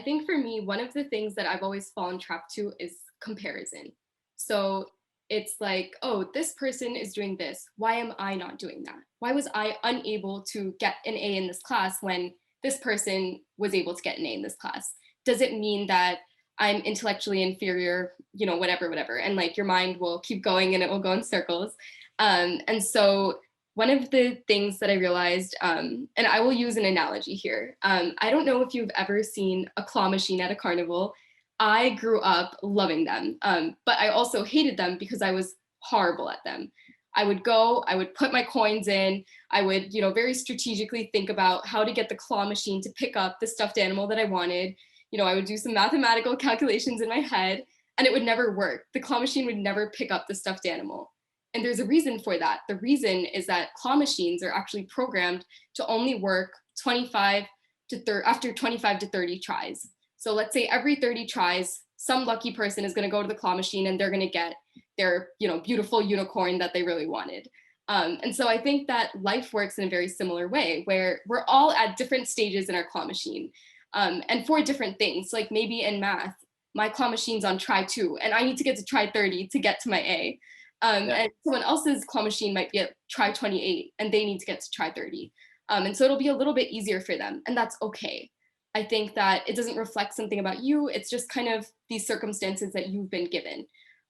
think for me, one of the things that I've always fallen trapped to is comparison. So it's like, oh, this person is doing this. Why am I not doing that? Why was I unable to get an A in this class when this person was able to get an A in this class? Does it mean that I'm intellectually inferior, whatever. And like your mind will keep going and it will go in circles. And so one of the things that I realized, and I will use an analogy here. I don't know if you've ever seen a claw machine at a carnival. I grew up loving them, but I also hated them because I was horrible at them. I would go, I would put my coins in, I would, very strategically think about how to get the claw machine to pick up the stuffed animal that I wanted. I would do some mathematical calculations in my head and it would never work. The claw machine would never pick up the stuffed animal. And there's a reason for that. The reason is that claw machines are actually programmed to only work after 25 to 30 tries. So let's say every 30 tries, some lucky person is going to go to the claw machine and they're going to get their, beautiful unicorn that they really wanted. And so I think that life works in a very similar way where we're all at different stages in our claw machine. And for different things, like maybe in math, my claw machine's on try 2 and I need to get to try 30 to get to my A. And someone else's claw machine might be at try 28 and they need to get to try 30. And so it'll be a little bit easier for them, and that's okay. I think that it doesn't reflect something about you. It's just kind of these circumstances that you've been given.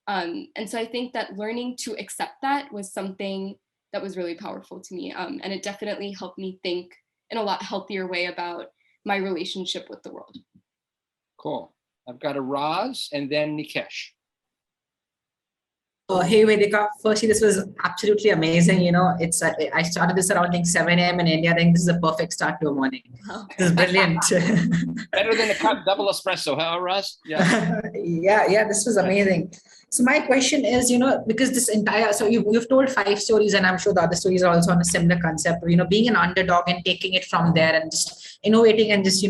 And so I think that learning to accept that was something that was really powerful to me. And it definitely helped me think in a lot healthier way about my relationship with the world. Cool. I've got a Roz and then Nikesh. Hey Vedika, firstly, this was absolutely amazing. It's I started this around 7 a.m. in India. I think this is a perfect start to a morning. Oh. This is brilliant. Better than a cup double espresso, huh, Roz? Yeah. yeah, this was amazing. So my question is, because this entire, so you've told 5 stories, and I'm sure the other stories are also on a similar concept, being an underdog and taking it from there and just innovating and just,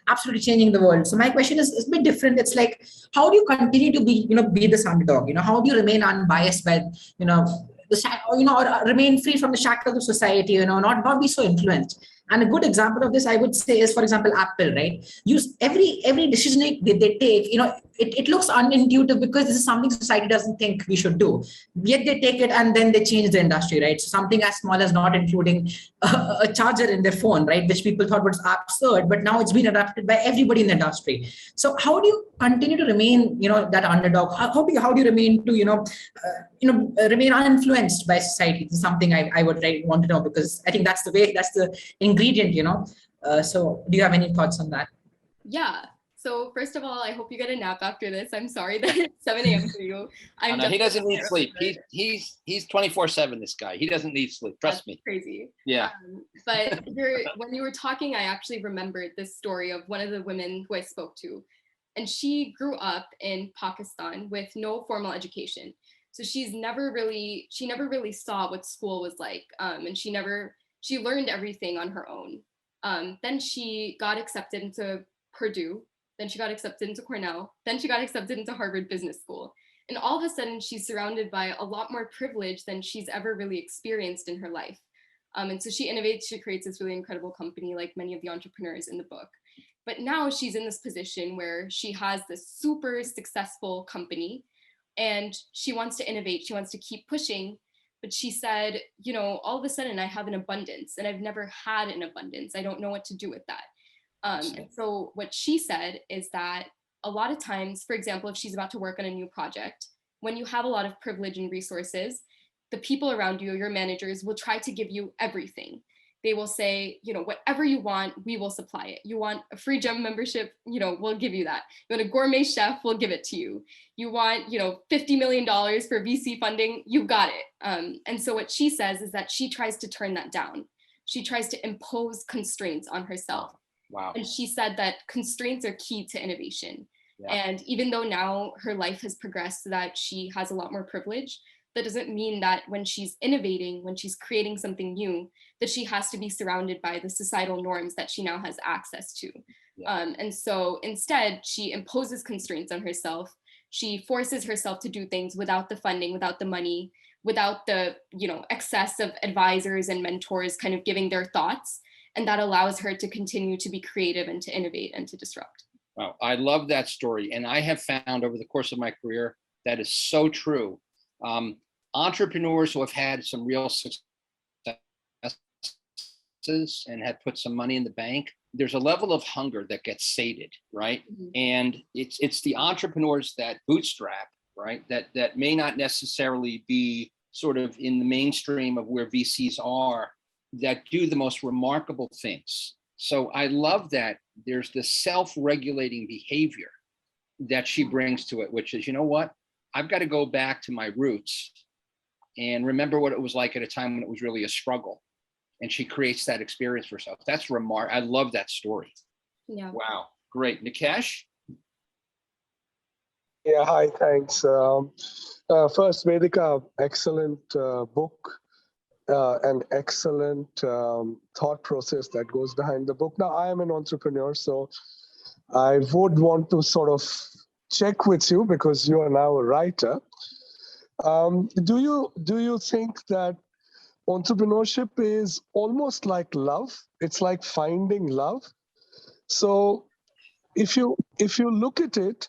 absolutely changing the world. So my question is a bit different. It's like, how do you continue to be this underdog? How do you remain unbiased by, or remain free from the shackles of society, not be so influenced? And a good example of this, I would say, is, for example, Apple, right? Use every decision they take, it looks unintuitive because this is something society doesn't think we should do. Yet they take it and then they change the industry, right? So something as small as not including a charger in their phone, right? Which people thought was absurd, but now it's been adopted by everybody in the industry. So how do you continue to remain, that underdog? How do you remain to, remain uninfluenced by society? This is something I would want to know, because I think that's the ingredient, so do you have any thoughts on that? Yeah. So first of all, I hope you get a nap after this. I'm sorry that it's 7 a.m. for you. No, he doesn't need sleep. He's 24/7, this guy. He doesn't need sleep. Trust me. Crazy. Yeah. But when you were talking, I actually remembered this story of one of the women who I spoke to. And she grew up in Pakistan with no formal education. So she never really saw what school was like. And she learned everything on her own. Then she got accepted into Purdue. Then she got accepted into Cornell. Then she got accepted into Harvard Business School. And all of a sudden, she's surrounded by a lot more privilege than she's ever really experienced in her life. And so she innovates, she creates this really incredible company, like many of the entrepreneurs in the book. But now she's in this position where she has this super successful company and she wants to innovate, she wants to keep pushing. But she said, all of a sudden I have an abundance and I've never had an abundance. I don't know what to do with that. And so what she said is that a lot of times, for example, if she's about to work on a new project, when you have a lot of privilege and resources, the people around you, your managers, will try to give you everything. They will say, whatever you want, we will supply it. You want a free gym membership, we'll give you that. You want a gourmet chef, we'll give it to you. You want, $50 million for VC funding, you've got it. And so what she says is that she tries to turn that down. She tries to impose constraints on herself. Wow. And she said that constraints are key to innovation. Yeah. And even though now her life has progressed so that she has a lot more privilege, that doesn't mean that when she's innovating, when she's creating something new, that she has to be surrounded by the societal norms that she now has access to. Yeah. And so instead, she imposes constraints on herself. She forces herself to do things without the funding, without the money, without the excess of advisors and mentors kind of giving their thoughts. And that allows her to continue to be creative and to innovate and to disrupt. Wow, I love that story. And I have found over the course of my career that is so true. Entrepreneurs who have had some real successes and have put some money in the bank, there's a level of hunger that gets sated, right? Mm-hmm. And it's the entrepreneurs that bootstrap, right? That may not necessarily be sort of in the mainstream of where VCs are, that do the most remarkable things. So I love that there's this self-regulating behavior that she brings to it, which is, I've got to go back to my roots and remember what it was like at a time when it was really a struggle. And she creates that experience for herself. That's remarkable. I love that story. Yeah. Wow. Great. Nikesh? Yeah, hi, thanks. First, Vedika, excellent book. An excellent thought process that goes behind the book. Now, I am an entrepreneur, so I would want to sort of check with you because you are now a writer. Do you think that entrepreneurship is almost like love? It's like finding love. So, if you look at it,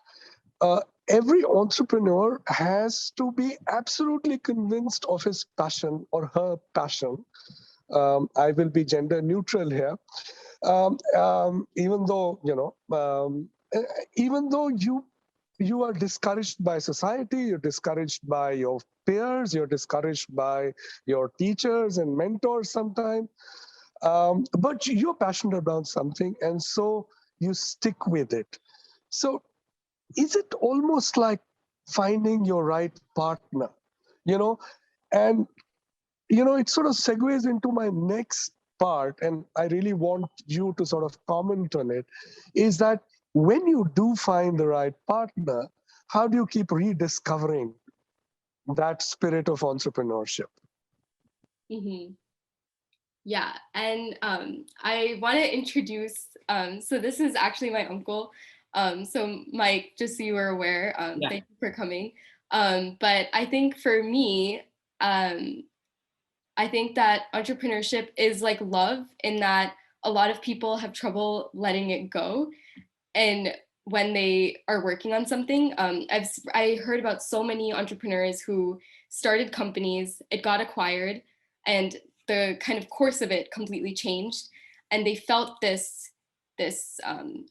every entrepreneur has to be absolutely convinced of his passion or her passion. I will be gender neutral here. Even though you are discouraged by society, you're discouraged by your peers, you're discouraged by your teachers and mentors sometimes, but you're passionate about something, and so you stick with it. So is it almost like finding your right partner, and, it sort of segues into my next part, and I really want you to sort of comment on it, is that when you do find the right partner, how do you keep rediscovering that spirit of entrepreneurship? Mm-hmm. Yeah, and I want to introduce, so this is actually my uncle. So Mike, just so you are aware, Thank you for coming. But I think for me, I think that entrepreneurship is like love in that a lot of people have trouble letting it go. And when they are working on something, I heard about so many entrepreneurs who started companies, it got acquired, and the kind of course of it completely changed. And they felt this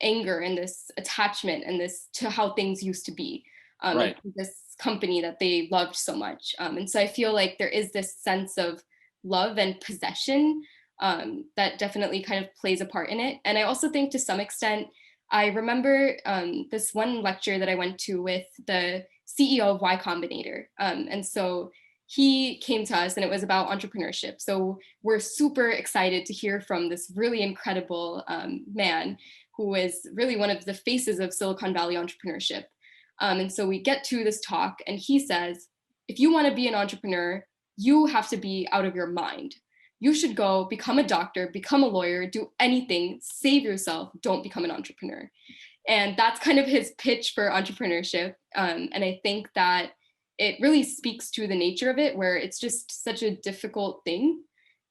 anger and this attachment and this to how things used to be, right. This company that they loved so much. And so I feel like there is this sense of love and possession that definitely kind of plays a part in it. And I also think to some extent, I remember this one lecture that I went to with the CEO of Y Combinator. And so he came to us and it was about entrepreneurship. So we're super excited to hear from this really incredible man who is really one of the faces of Silicon Valley entrepreneurship. And so we get to this talk and he says, if you want to be an entrepreneur, you have to be out of your mind. You should go become a doctor, become a lawyer, do anything, save yourself, don't become an entrepreneur. And that's kind of his pitch for entrepreneurship. And I think that it really speaks to the nature of it, where it's just such a difficult thing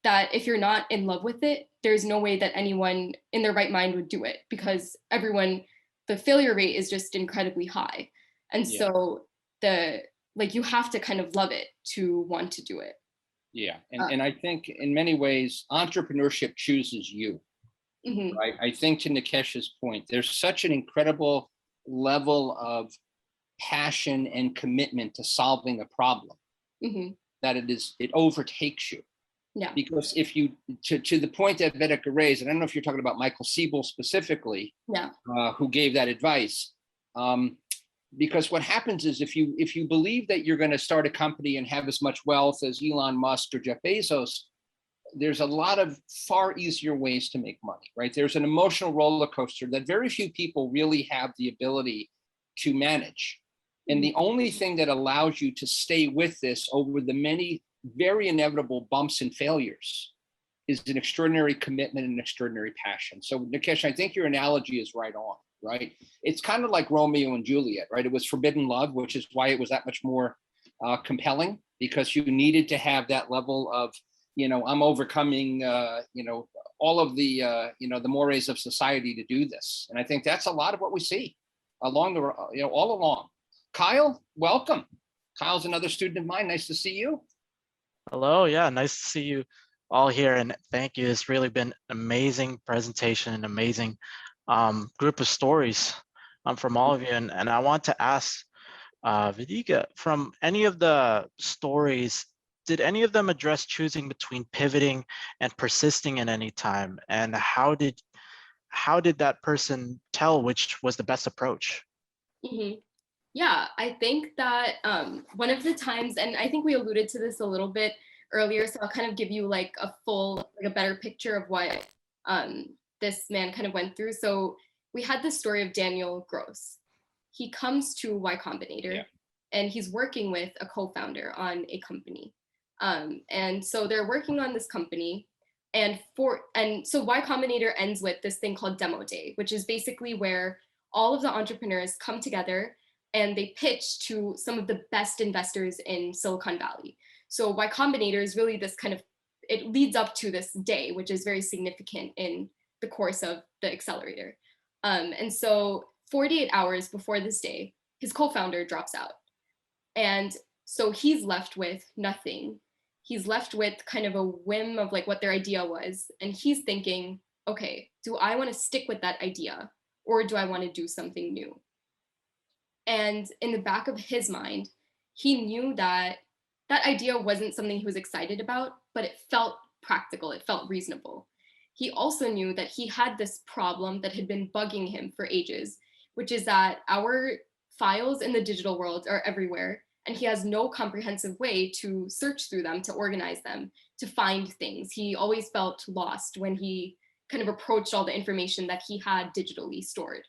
that if you're not in love with it, there's no way that anyone in their right mind would do it, because the failure rate is just incredibly high. And so you have to kind of love it to want to do it. Yeah, and I think in many ways, entrepreneurship chooses you. Mm-hmm. Right. I think to Nikesh's point, there's such an incredible level of passion and commitment to solving a problem mm-hmm. that it overtakes you. Yeah. Because if you, to the point that Vedika raised, and I don't know if you're talking about Michael Siebel specifically, who gave that advice, because what happens is if you believe that you're going to start a company and have as much wealth as Elon Musk or Jeff Bezos, there's a lot of far easier ways to make money, right? There's an emotional roller coaster that very few people really have the ability to manage. And the only thing that allows you to stay with this over the many very inevitable bumps and failures is an extraordinary commitment and an extraordinary passion. So Nikesh, I think your analogy is right on, right? It's kind of like Romeo and Juliet, right? It was forbidden love, which is why it was that much more compelling, because you needed to have that level of, I'm overcoming, all of the, the mores of society to do this. And I think that's a lot of what we see along all along. Kyle, welcome. Kyle's another student of mine. Nice to see you. Hello. Yeah, nice to see you all here. And thank you. It's really been an amazing presentation, an amazing group of stories from all of you. And I want to ask Vedika, from any of the stories, did any of them address choosing between pivoting and persisting in any time? And how did that person tell which was the best approach? Mm-hmm. Yeah, I think that one of the times, and I think we alluded to this a little bit earlier, so I'll kind of give you a better picture of what this man kind of went through. So we had the story of Daniel Gross. He comes to Y Combinator and he's working with a co-founder on a company. And so they're working on this company, and so Y Combinator ends with this thing called Demo Day, which is basically where all of the entrepreneurs come together and they pitch to some of the best investors in Silicon Valley. So Y Combinator is really this it leads up to this day, which is very significant in the course of the accelerator. And so 48 hours before this day, his co-founder drops out. And so he's left with nothing. He's left with kind of a whim of what their idea was. And he's thinking, okay, do I want to stick with that idea or do I want to do something new? And in the back of his mind, he knew that that idea wasn't something he was excited about, but it felt practical, it felt reasonable. He also knew that he had this problem that had been bugging him for ages, which is that our files in the digital world are everywhere, and he has no comprehensive way to search through them, to organize them, to find things. He always felt lost when he kind of approached all the information that he had digitally stored.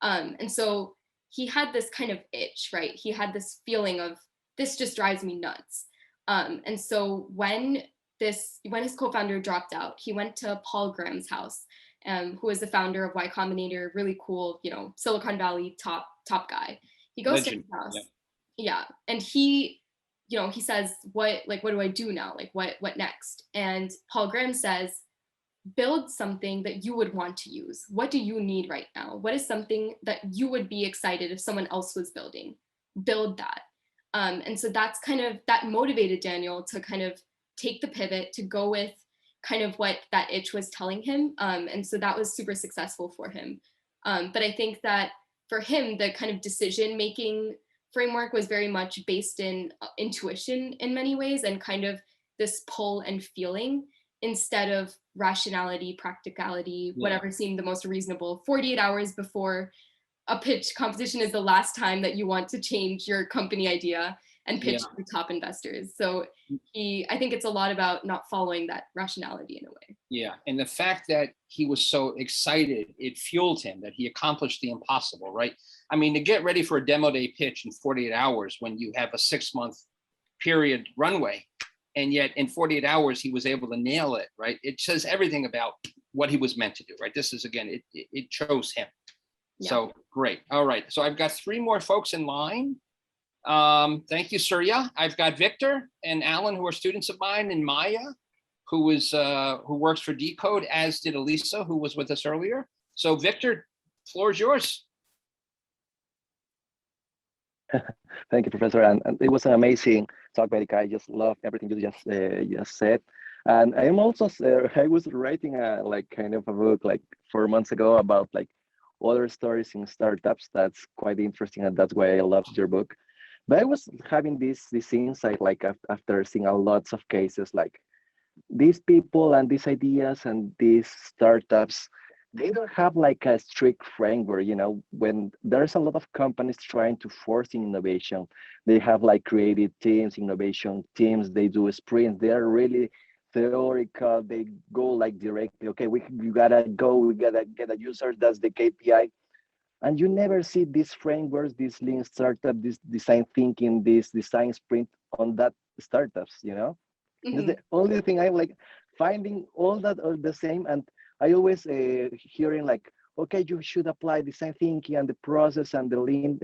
And so he had this kind of itch, right? He had this feeling of, this just drives me nuts. And so when his co-founder dropped out, he went to Paul Graham's house, who is the founder of Y Combinator, really cool, Silicon Valley top guy. He goes to his house. Yeah. And he says, what do I do now? What next? And Paul Graham says, build something that you would want to use. What do you need right now? What is something that you would be excited if someone else was building? Build that. And so that motivated Daniel to kind of take the pivot, to go with kind of what that itch was telling him. And so that was super successful for him. But I think that for him, the kind of decision-making framework was very much based in intuition in many ways, and kind of this pull and feeling instead of rationality, practicality, whatever seemed the most reasonable. 48 hours before a pitch competition is the last time that you want to change your company idea. and pitch to top investors. So I think it's a lot about not following that rationality in a way. Yeah, and the fact that he was so excited, it fueled him, that he accomplished the impossible, right? I mean, to get ready for a demo day pitch in 48 hours when you have a 6-month period runway, and yet in 48 hours, he was able to nail it, right? It says everything about what he was meant to do, right? This is, again, it chose him. Yeah. So great. All right. So I've got 3 more folks in line. Thank you, Surya. I've got Victor and Alan, who are students of mine, and Maya, who works for Decode, as did Elisa, who was with us earlier. So Victor, floor is yours. Thank you, Professor. And it was an amazing talk, Vedika. I just love everything you just said. And I'm also, I was writing kind of a book like 4 months ago about like other stories in startups. That's quite interesting, and that's why I loved your book. But I was having this insight, like after seeing a lots of cases, like these people and these ideas and these startups, they don't have like a strict framework. You know, when there's a lot of companies trying to force innovation, they have like creative teams, innovation teams, they do sprints, they are really theoretical, they go like directly, okay, we gotta get a user, that's the KPI. And you never see these frameworks, this lean startup, this design thinking, this design sprint on that startups, you know? Mm-hmm. That's the only thing I'm like finding all that are the same. And I always hearing like, okay, you should apply design thinking and the process and the lean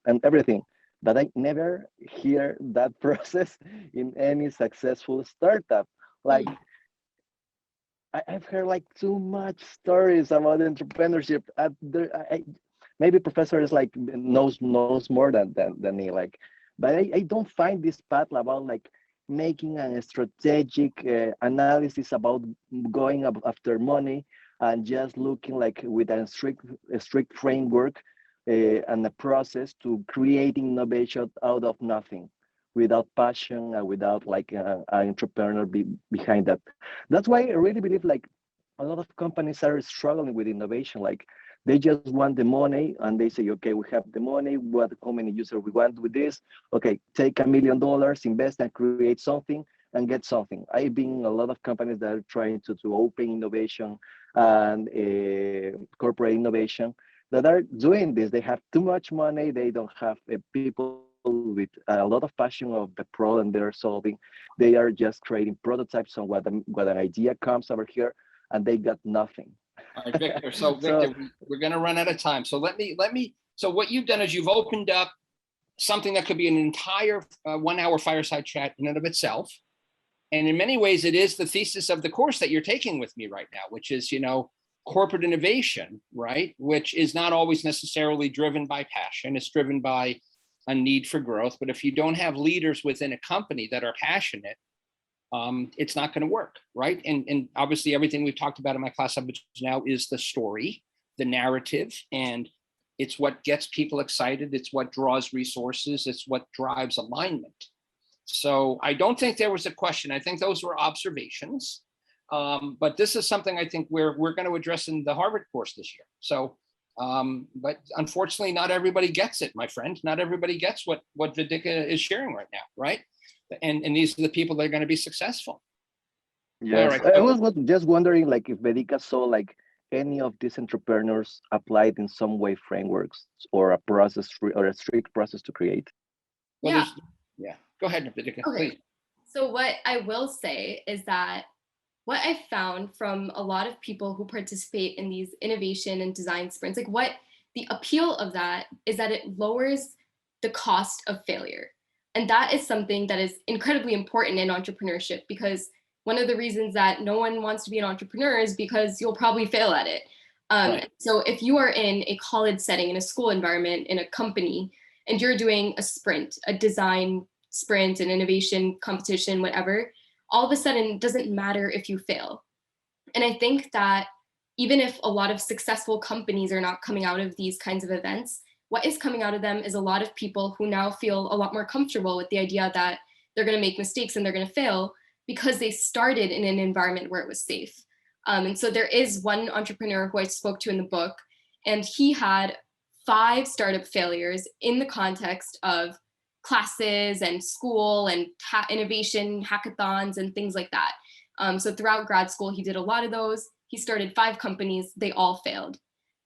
and everything. But I never hear that process in any successful startup. Like, I've heard like too much stories about entrepreneurship. Maybe professor is like knows more than me. Like, but I don't find this path about like making a strategic analysis about going after money and just looking like with a strict framework and a process to creating innovation out of nothing, without passion and without like an entrepreneur behind that. That's why I really believe like a lot of companies are struggling with innovation. Like they just want the money and they say, okay, we have the money, how many users we want with this? Okay, take $1 million, invest and create something and get something. I've been in a lot of companies that are trying to open innovation and corporate innovation that are doing this. They have too much money, they don't have people with a lot of passion of the problem they're solving. They are just creating prototypes on what an idea comes over here, and they got nothing. All right, Victor. So Victor, we're going to run out of time. So let me. So what you've done is you've opened up something that could be an entire 1-hour fireside chat in and of itself, and in many ways, it is the thesis of the course that you're taking with me right now, which is, you know, corporate innovation, right? Which is not always necessarily driven by passion. It's driven by a need for growth. But if you don't have leaders within a company that are passionate, it's not going to work, right? And obviously everything we've talked about in my class up now is the story, the narrative, and it's what gets people excited. It's what draws resources. It's what drives alignment. So I don't think there was a question. I think those were observations. But this is something I think we're going to address in the Harvard course this year. So, but unfortunately, not everybody gets it, my friend. Not everybody gets what Vedika is sharing right now, right? And these are the people that are going to be successful. Yes, right. I was just wondering, like, if Vedika saw like any of these entrepreneurs applied in some way frameworks or a process or a strict process to create. Well, yeah. Go ahead, Vedika, okay. Please. So what I will say is that what I found from a lot of people who participate in these innovation and design sprints, like what the appeal of that is that it lowers the cost of failure. And that is something that is incredibly important in entrepreneurship, because one of the reasons that no one wants to be an entrepreneur is because you'll probably fail at it. Right. So if you are in a college setting, in a school environment, in a company, and you're doing a sprint, a design sprint, an innovation competition, whatever, all of a sudden it doesn't matter if you fail. And I think that even if a lot of successful companies are not coming out of these kinds of events, what is coming out of them is a lot of people who now feel a lot more comfortable with the idea that they're going to make mistakes and they're going to fail because they started in an environment where it was safe. And so there is one entrepreneur who I spoke to in the book, and he had 5 startup failures in the context of classes and school and innovation hackathons and things like that. So throughout grad school, he did a lot of those. He started 5 companies, they all failed.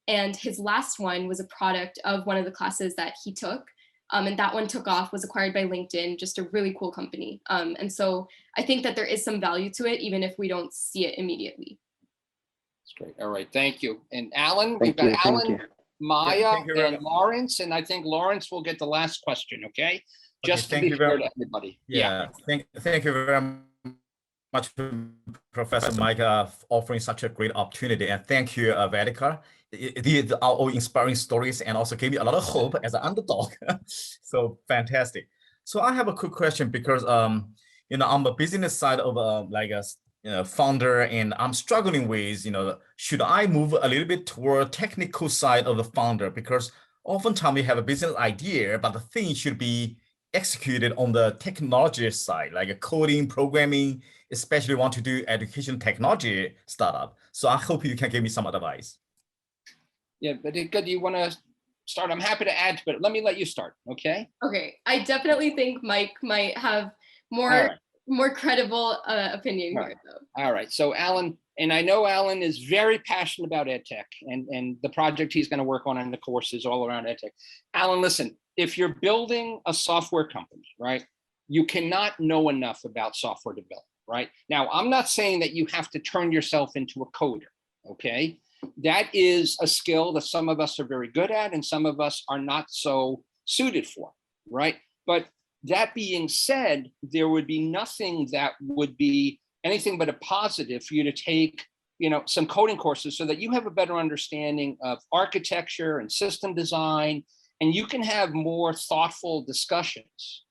And his last one was a product of one of the classes that he took. And that one took off, was acquired by LinkedIn, just a really cool company. And so I think that there is some value to it, even if we don't see it immediately. That's great. All right, thank you. And Alan, Thank we've you, got thank Alan, you. Maya, Thank you very and much. Lawrence, and I think Lawrence will get the last question, okay? Just to thank be you fair very to everybody. Yeah, thank you very much, Professor Mike, for offering such a great opportunity. And thank you, Vedika. These are all inspiring stories and also gave me a lot of hope as an underdog. So fantastic. So I have a quick question because, you know, on the business side of like a founder, and I'm struggling with, you know, should I move a little bit toward technical side of the founder? Because oftentimes we have a business idea, but the thing should be executed on the technology side, like a coding, programming, especially want to do education technology startup. So I hope you can give me some advice. Yeah, but do you want to start? I'm happy to add, but let me let you start, okay? Okay, I definitely think Mike might have more credible opinion here, though. All right, so Alan, and I know Alan is very passionate about ed tech and the project he's going to work on and the courses all around ed tech. Alan, listen, if you're building a software company, right, you cannot know enough about software development, right? Now, I'm not saying that you have to turn yourself into a coder, okay? That is a skill that some of us are very good at and some of us are not so suited for, right? But that being said, there would be nothing that would be anything but a positive for you to take, you know, some coding courses so that you have a better understanding of architecture and system design, and you can have more thoughtful discussions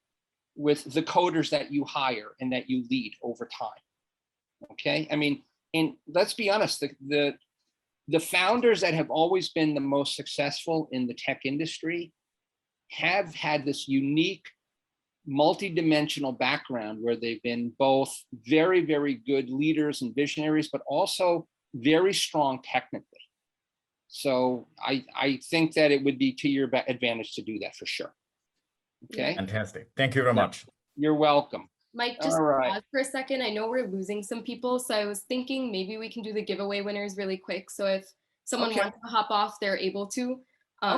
with the coders that you hire and that you lead over time. Okay, I mean, and let's be honest, the founders that have always been the most successful in the tech industry have had this unique multi-dimensional background where they've been both very, very good leaders and visionaries, but also very strong technically. So I think that it would be to your advantage to do that for sure. Okay. Fantastic. Thank you very much. You're welcome. Mike, just pause for a second. I know we're losing some people, so I was thinking maybe we can do the giveaway winners really quick. So if someone wants to hop off, they're able to.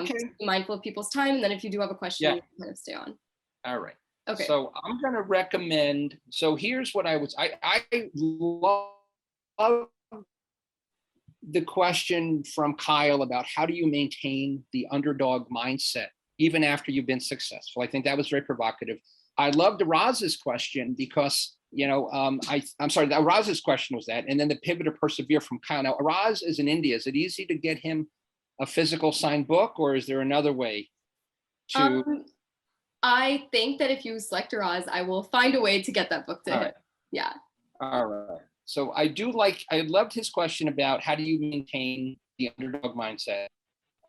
Just be mindful of people's time, and then if you do have a question, you can kind of stay on. All right. Okay. So I'm going to recommend. So here's what I love the question from Kyle about how do you maintain the underdog mindset even after you've been successful. I think that was very provocative. I loved Raz's question because, you know, I'm sorry, Raz's question was that, and then the pivot or persevere from Kyle. Now, Raz is in India. Is it easy to get him a physical signed book, or is there another way to? I think that if you select Raz, I will find a way to get that book to him. Yeah. All right. So I loved his question about how do you maintain the underdog mindset.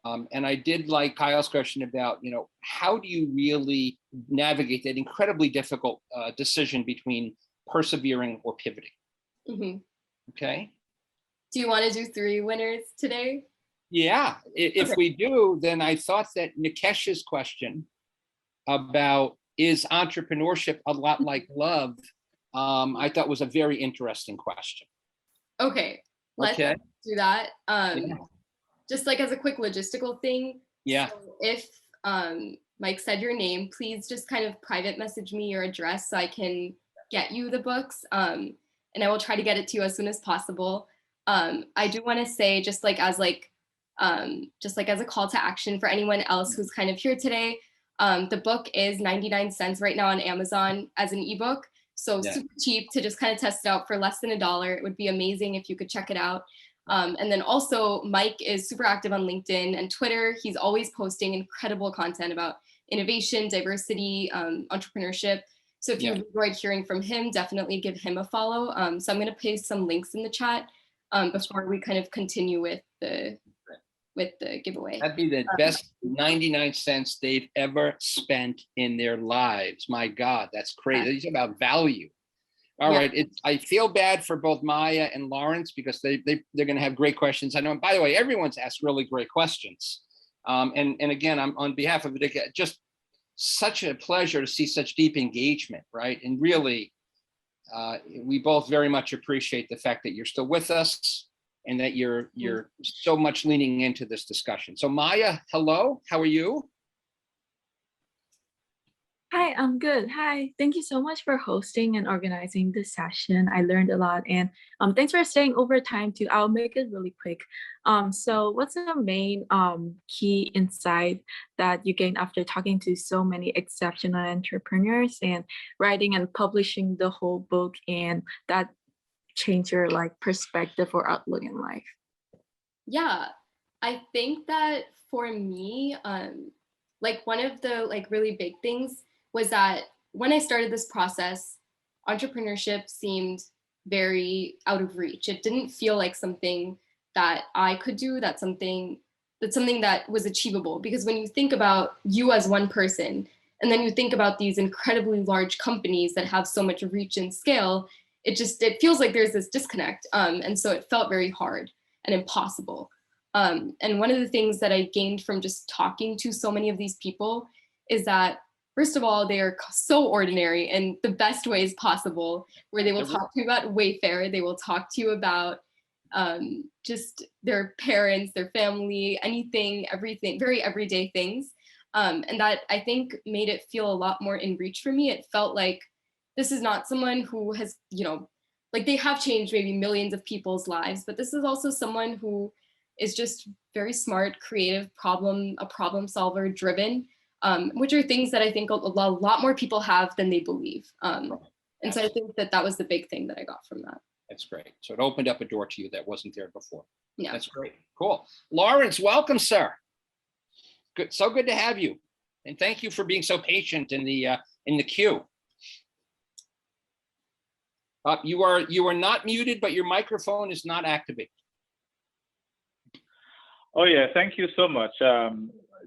And I did like Kyle's question about, you know, how do you really navigate that incredibly difficult decision between persevering or pivoting? Mm-hmm. Okay. Do you want to do 3 winners today? Yeah. If we do, then I thought that Nikesh's question about is entrepreneurship a lot like love, I thought was a very interesting question. Okay. Let's do that. Just like as a quick logistical thing. Yeah. So if Mike said your name, please just kind of private message me your address so I can get you the books. And I will try to get it to you as soon as possible. I do want to say just as a call to action for anyone else who's kind of here today, the book is 99 cents right now on Amazon as an ebook. So super cheap to just kind of test it out for less than $1. It would be amazing if you could check it out. And then also Mike is super active on LinkedIn and Twitter. He's always posting incredible content about innovation, diversity, entrepreneurship. So if you enjoyed hearing from him, definitely give him a follow. So I'm going to paste some links in the chat before we kind of continue with the giveaway. That'd be the best 99 cents they've ever spent in their lives. My God, that's crazy. These are about value. All right. I feel bad for both Maya and Lawrence because they're going to have great questions. I know, by the way, everyone's asked really great questions. And again, I'm on behalf of Vedika, just such a pleasure to see such deep engagement, right? And really, we both very much appreciate the fact that you're still with us and that you're so much leaning into this discussion. So Maya, hello, how are you? Hi, I'm good. Hi, thank you so much for hosting and organizing this session. I learned a lot, and thanks for staying over time too. I'll make it really quick. So what's the main key insight that you gained after talking to so many exceptional entrepreneurs and writing and publishing the whole book, and that changed your perspective or outlook in life? Yeah, I think that for me, one of the really big things was that when I started this process, entrepreneurship seemed very out of reach. It didn't feel like something that I could do, that's something that was achievable. Because when you think about you as one person, and then you think about these incredibly large companies that have so much reach and scale, it feels like there's this disconnect. And so it felt very hard and impossible. And one of the things that I gained from just talking to so many of these people is that, first of all, they are so ordinary in the best ways possible, where they will talk to you about Wayfair, they will talk to you about just their parents, their family, anything, everything, very everyday things. And that, I think, made it feel a lot more in reach for me. It felt like this is not someone who has, they have changed maybe millions of people's lives, but this is also someone who is just very smart, creative, a problem solver, driven, which are things that I think a lot more people have than they believe. And so I think that was the big thing that I got from that. That's great. So it opened up a door to you that wasn't there before. Yeah. That's great. Cool. Lawrence, welcome, sir. Good. So good to have you. And thank you for being so patient in the queue. You are not muted, but your microphone is not activated. Oh yeah, thank you so much.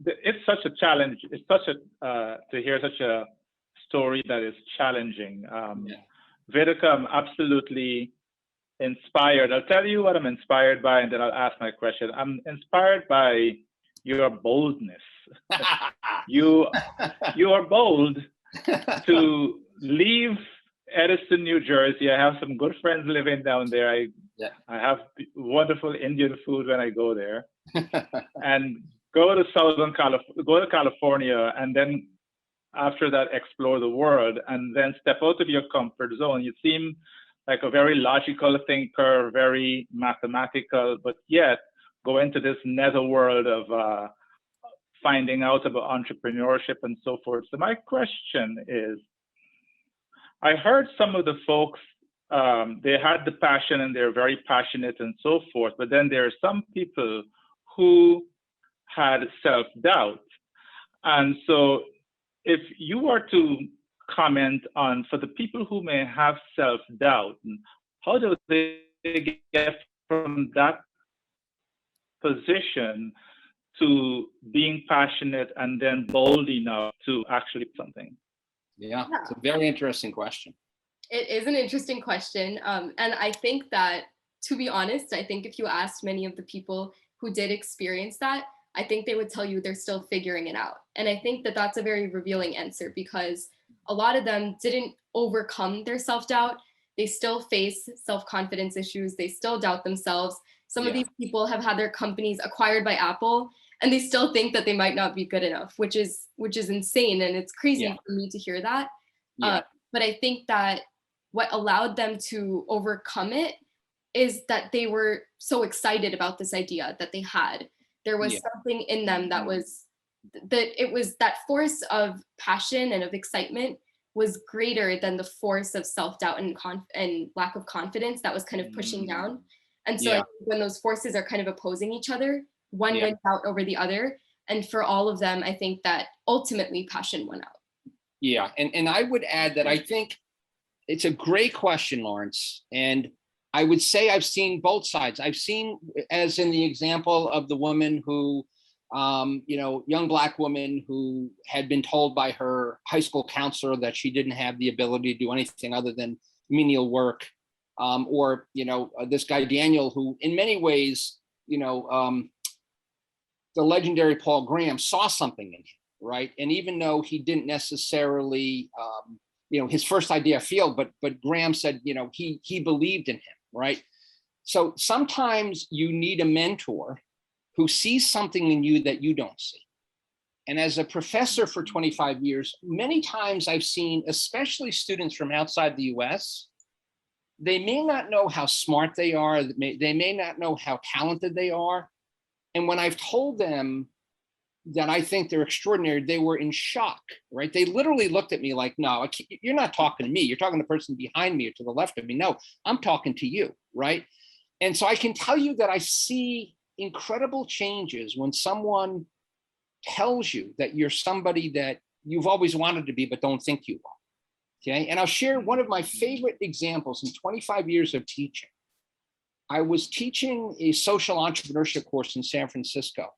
It's such a challenge. It's such a to hear such a story that is challenging. Vedika, I'm absolutely inspired. I'll tell you what I'm inspired by, and then I'll ask my question. I'm inspired by your boldness. You are bold to leave Edison, New Jersey. I have some good friends living down there. I have wonderful Indian food when I go there, and go to California, and then after that explore the world, and then step out of your comfort zone. You seem like a very logical thinker, very mathematical, but yet go into this netherworld of finding out about entrepreneurship and so forth. So my question is, I heard some of the folks, they had the passion and they're very passionate and so forth, but then there are some people who had self-doubt. And so if you were to comment on, for the people who may have self-doubt, how do they get from that position to being passionate and then bold enough to actually something? Yeah, it's a very interesting question. It is an interesting question. And I think that, to be honest, I think if you asked many of the people who did experience that, I think they would tell you they're still figuring it out. And I think that that's a very revealing answer, because a lot of them didn't overcome their self-doubt. They still face self-confidence issues. They still doubt themselves. Some of these people have had their companies acquired by Apple, and they still think that they might not be good enough, which is insane. And it's crazy for me to hear that. But I think that what allowed them to overcome it is that they were so excited about this idea that they had. There was something in them that was that force of passion and of excitement was greater than the force of self-doubt and lack of confidence that was kind of pushing down. And so I think when those forces are kind of opposing each other, one went out over the other. And for all of them, I think that ultimately passion won out. Yeah, and I would add that I think it's a great question, Lawrence. And I would say I've seen both sides. I've seen, as in the example of the woman who, young Black woman who had been told by her high school counselor that she didn't have the ability to do anything other than menial work. Or this guy, Daniel, who in many ways, the legendary Paul Graham saw something in him, right? And even though he didn't necessarily, his first idea failed, but Graham said, he believed in him, right? So sometimes you need a mentor who sees something in you that you don't see. And as a professor for 25 years, many times I've seen, especially students from outside the US, they may not know how smart they are. They may not know how talented they are. And when I've told them that I think they're extraordinary, they were in shock, right? They literally looked at me like, no, you're not talking to me. You're talking to the person behind me or to the left of me. No, I'm talking to you, right? And so I can tell you that I see incredible changes when someone tells you that you're somebody that you've always wanted to be, but don't think you are. Okay. And I'll share one of my favorite examples in 25 years of teaching. I was teaching a social entrepreneurship course in San Francisco.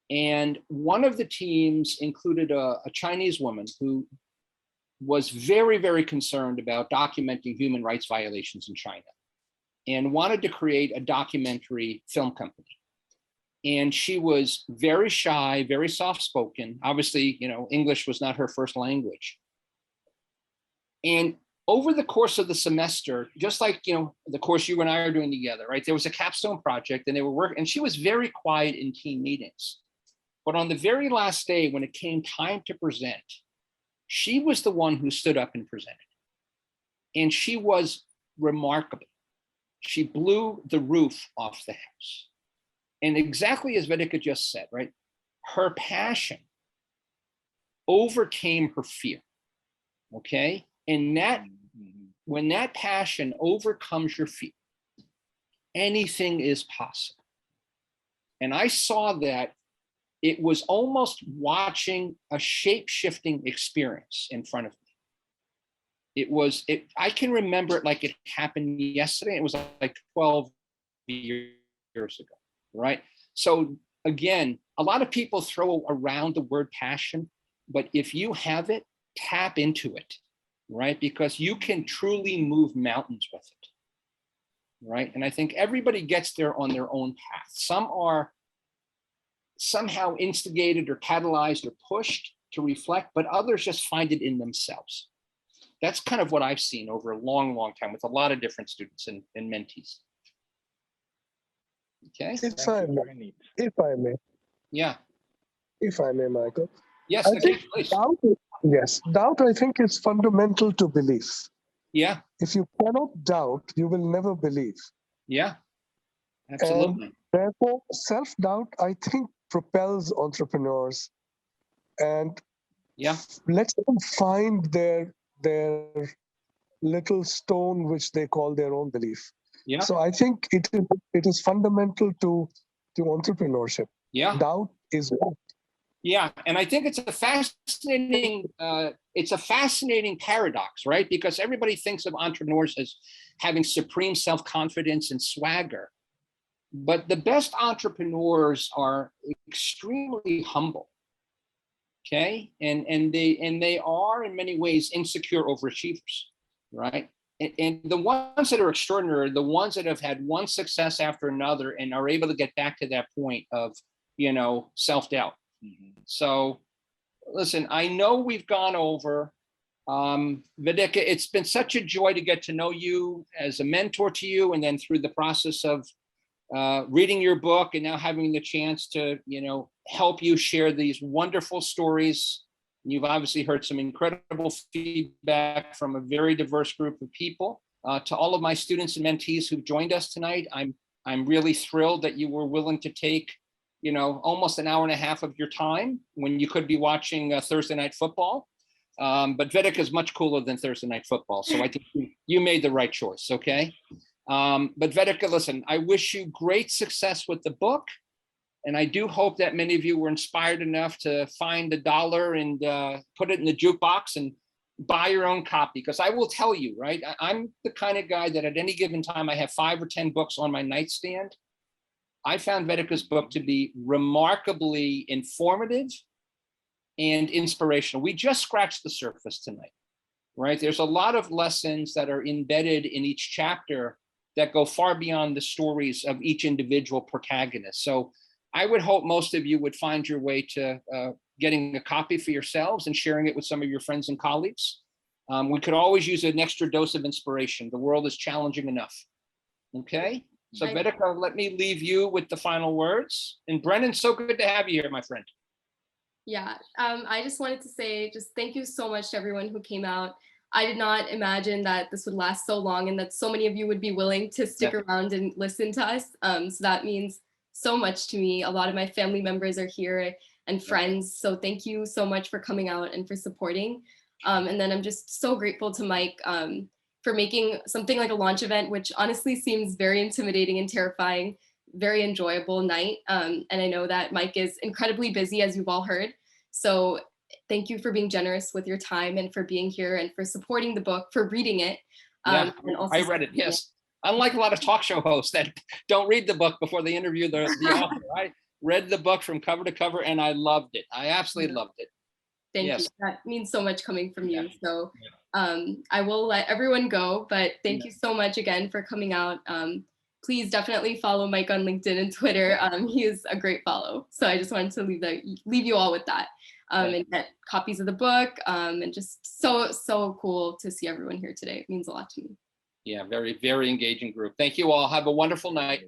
And one of the teams included a Chinese woman who was very, very concerned about documenting human rights violations in China and wanted to create a documentary film company. And she was very shy, very soft-spoken. Obviously, English was not her first language. And over the course of the semester, just like, the course you and I are doing together, right? There was a capstone project and they were working, and she was very quiet in team meetings. But on the very last day, when it came time to present, she was the one who stood up and presented. And she was remarkable. She blew the roof off the house. And exactly as Vedika just said, right? Her passion overcame her fear, okay? And when that passion overcomes your fear, anything is possible. And I saw that it was almost watching a shape-shifting experience in front of me. I can remember it like it happened yesterday. It was like 12 years ago. Right. So again, a lot of people throw around the word passion, but if you have it, tap into it, right? Because you can truly move mountains with it. Right. And I think everybody gets there on their own path. Some are somehow instigated or catalyzed or pushed to reflect, but others just find it in themselves. That's kind of what I've seen over a long, long time with a lot of different students and mentees. Okay. If I may. Yeah. If I may, Michael. Yes, I think please. Doubt, I think, is fundamental to belief. Yeah. If you cannot doubt, you will never believe. Yeah, absolutely. And therefore, self-doubt, I think, propels entrepreneurs and lets them find their little stone, which they call their own belief. Yeah. So I think it is fundamental to entrepreneurship. Yeah. Doubt is one. Yeah, and I think it's a fascinating paradox, right? Because everybody thinks of entrepreneurs as having supreme self-confidence and swagger, but the best entrepreneurs are extremely humble. Okay, and they are in many ways insecure overachievers, right? And the ones that are extraordinary are the ones that have had one success after another and are able to get back to that point of, self-doubt. Mm-hmm. So listen, I know we've gone over. Vedika, it's been such a joy to get to know you as a mentor to you, and then through the process of reading your book and now having the chance to, help you share these wonderful stories. You've obviously heard some incredible feedback from a very diverse group of people. To all of my students and mentees who've joined us tonight, I'm really thrilled that you were willing to take, almost an hour and a half of your time when you could be watching Thursday Night Football. But Vedika is much cooler than Thursday Night Football, so I think you made the right choice. Okay. But Vedika, listen, I wish you great success with the book. And I do hope that many of you were inspired enough to find $1 and put it in the jukebox and buy your own copy. Because I will tell you, right, I'm the kind of guy that at any given time, I have 5 or 10 books on my nightstand. I found Vedika's book to be remarkably informative and inspirational. We just scratched the surface tonight, right? There's a lot of lessons that are embedded in each chapter that go far beyond the stories of each individual protagonist. So I would hope most of you would find your way to getting a copy for yourselves and sharing it with some of your friends and colleagues. We could always use an extra dose of inspiration. The world is challenging enough. Okay, so Vedika, let me leave you with the final words. And Brennan, so good to have you here, my friend. Yeah, I just wanted to say just thank you so much to everyone who came out. I did not imagine that this would last so long and that so many of you would be willing to stick around and listen to us. So that means so much to me. A lot of my family members are here and friends. So thank you so much for coming out and for supporting. And then I'm just so grateful to Mike for making something like a launch event, which honestly seems very intimidating and terrifying, very enjoyable night. And I know that Mike is incredibly busy, as you've all heard. So thank you for being generous with your time and for being here and for supporting the book, for reading it. Yeah, and also I read it, yes. Unlike a lot of talk show hosts that don't read the book before they interview the author, I read the book from cover to cover and I loved it. I absolutely loved it. Thank you. That means so much coming from you. So I will let everyone go, but thank you so much again for coming out. Please definitely follow Mike on LinkedIn and Twitter. He is a great follow. So I just wanted to leave you all with that. And get copies of the book, and just so cool to see everyone here today. It means a lot to me. Yeah, very, very engaging group. Thank you all. Have a wonderful night.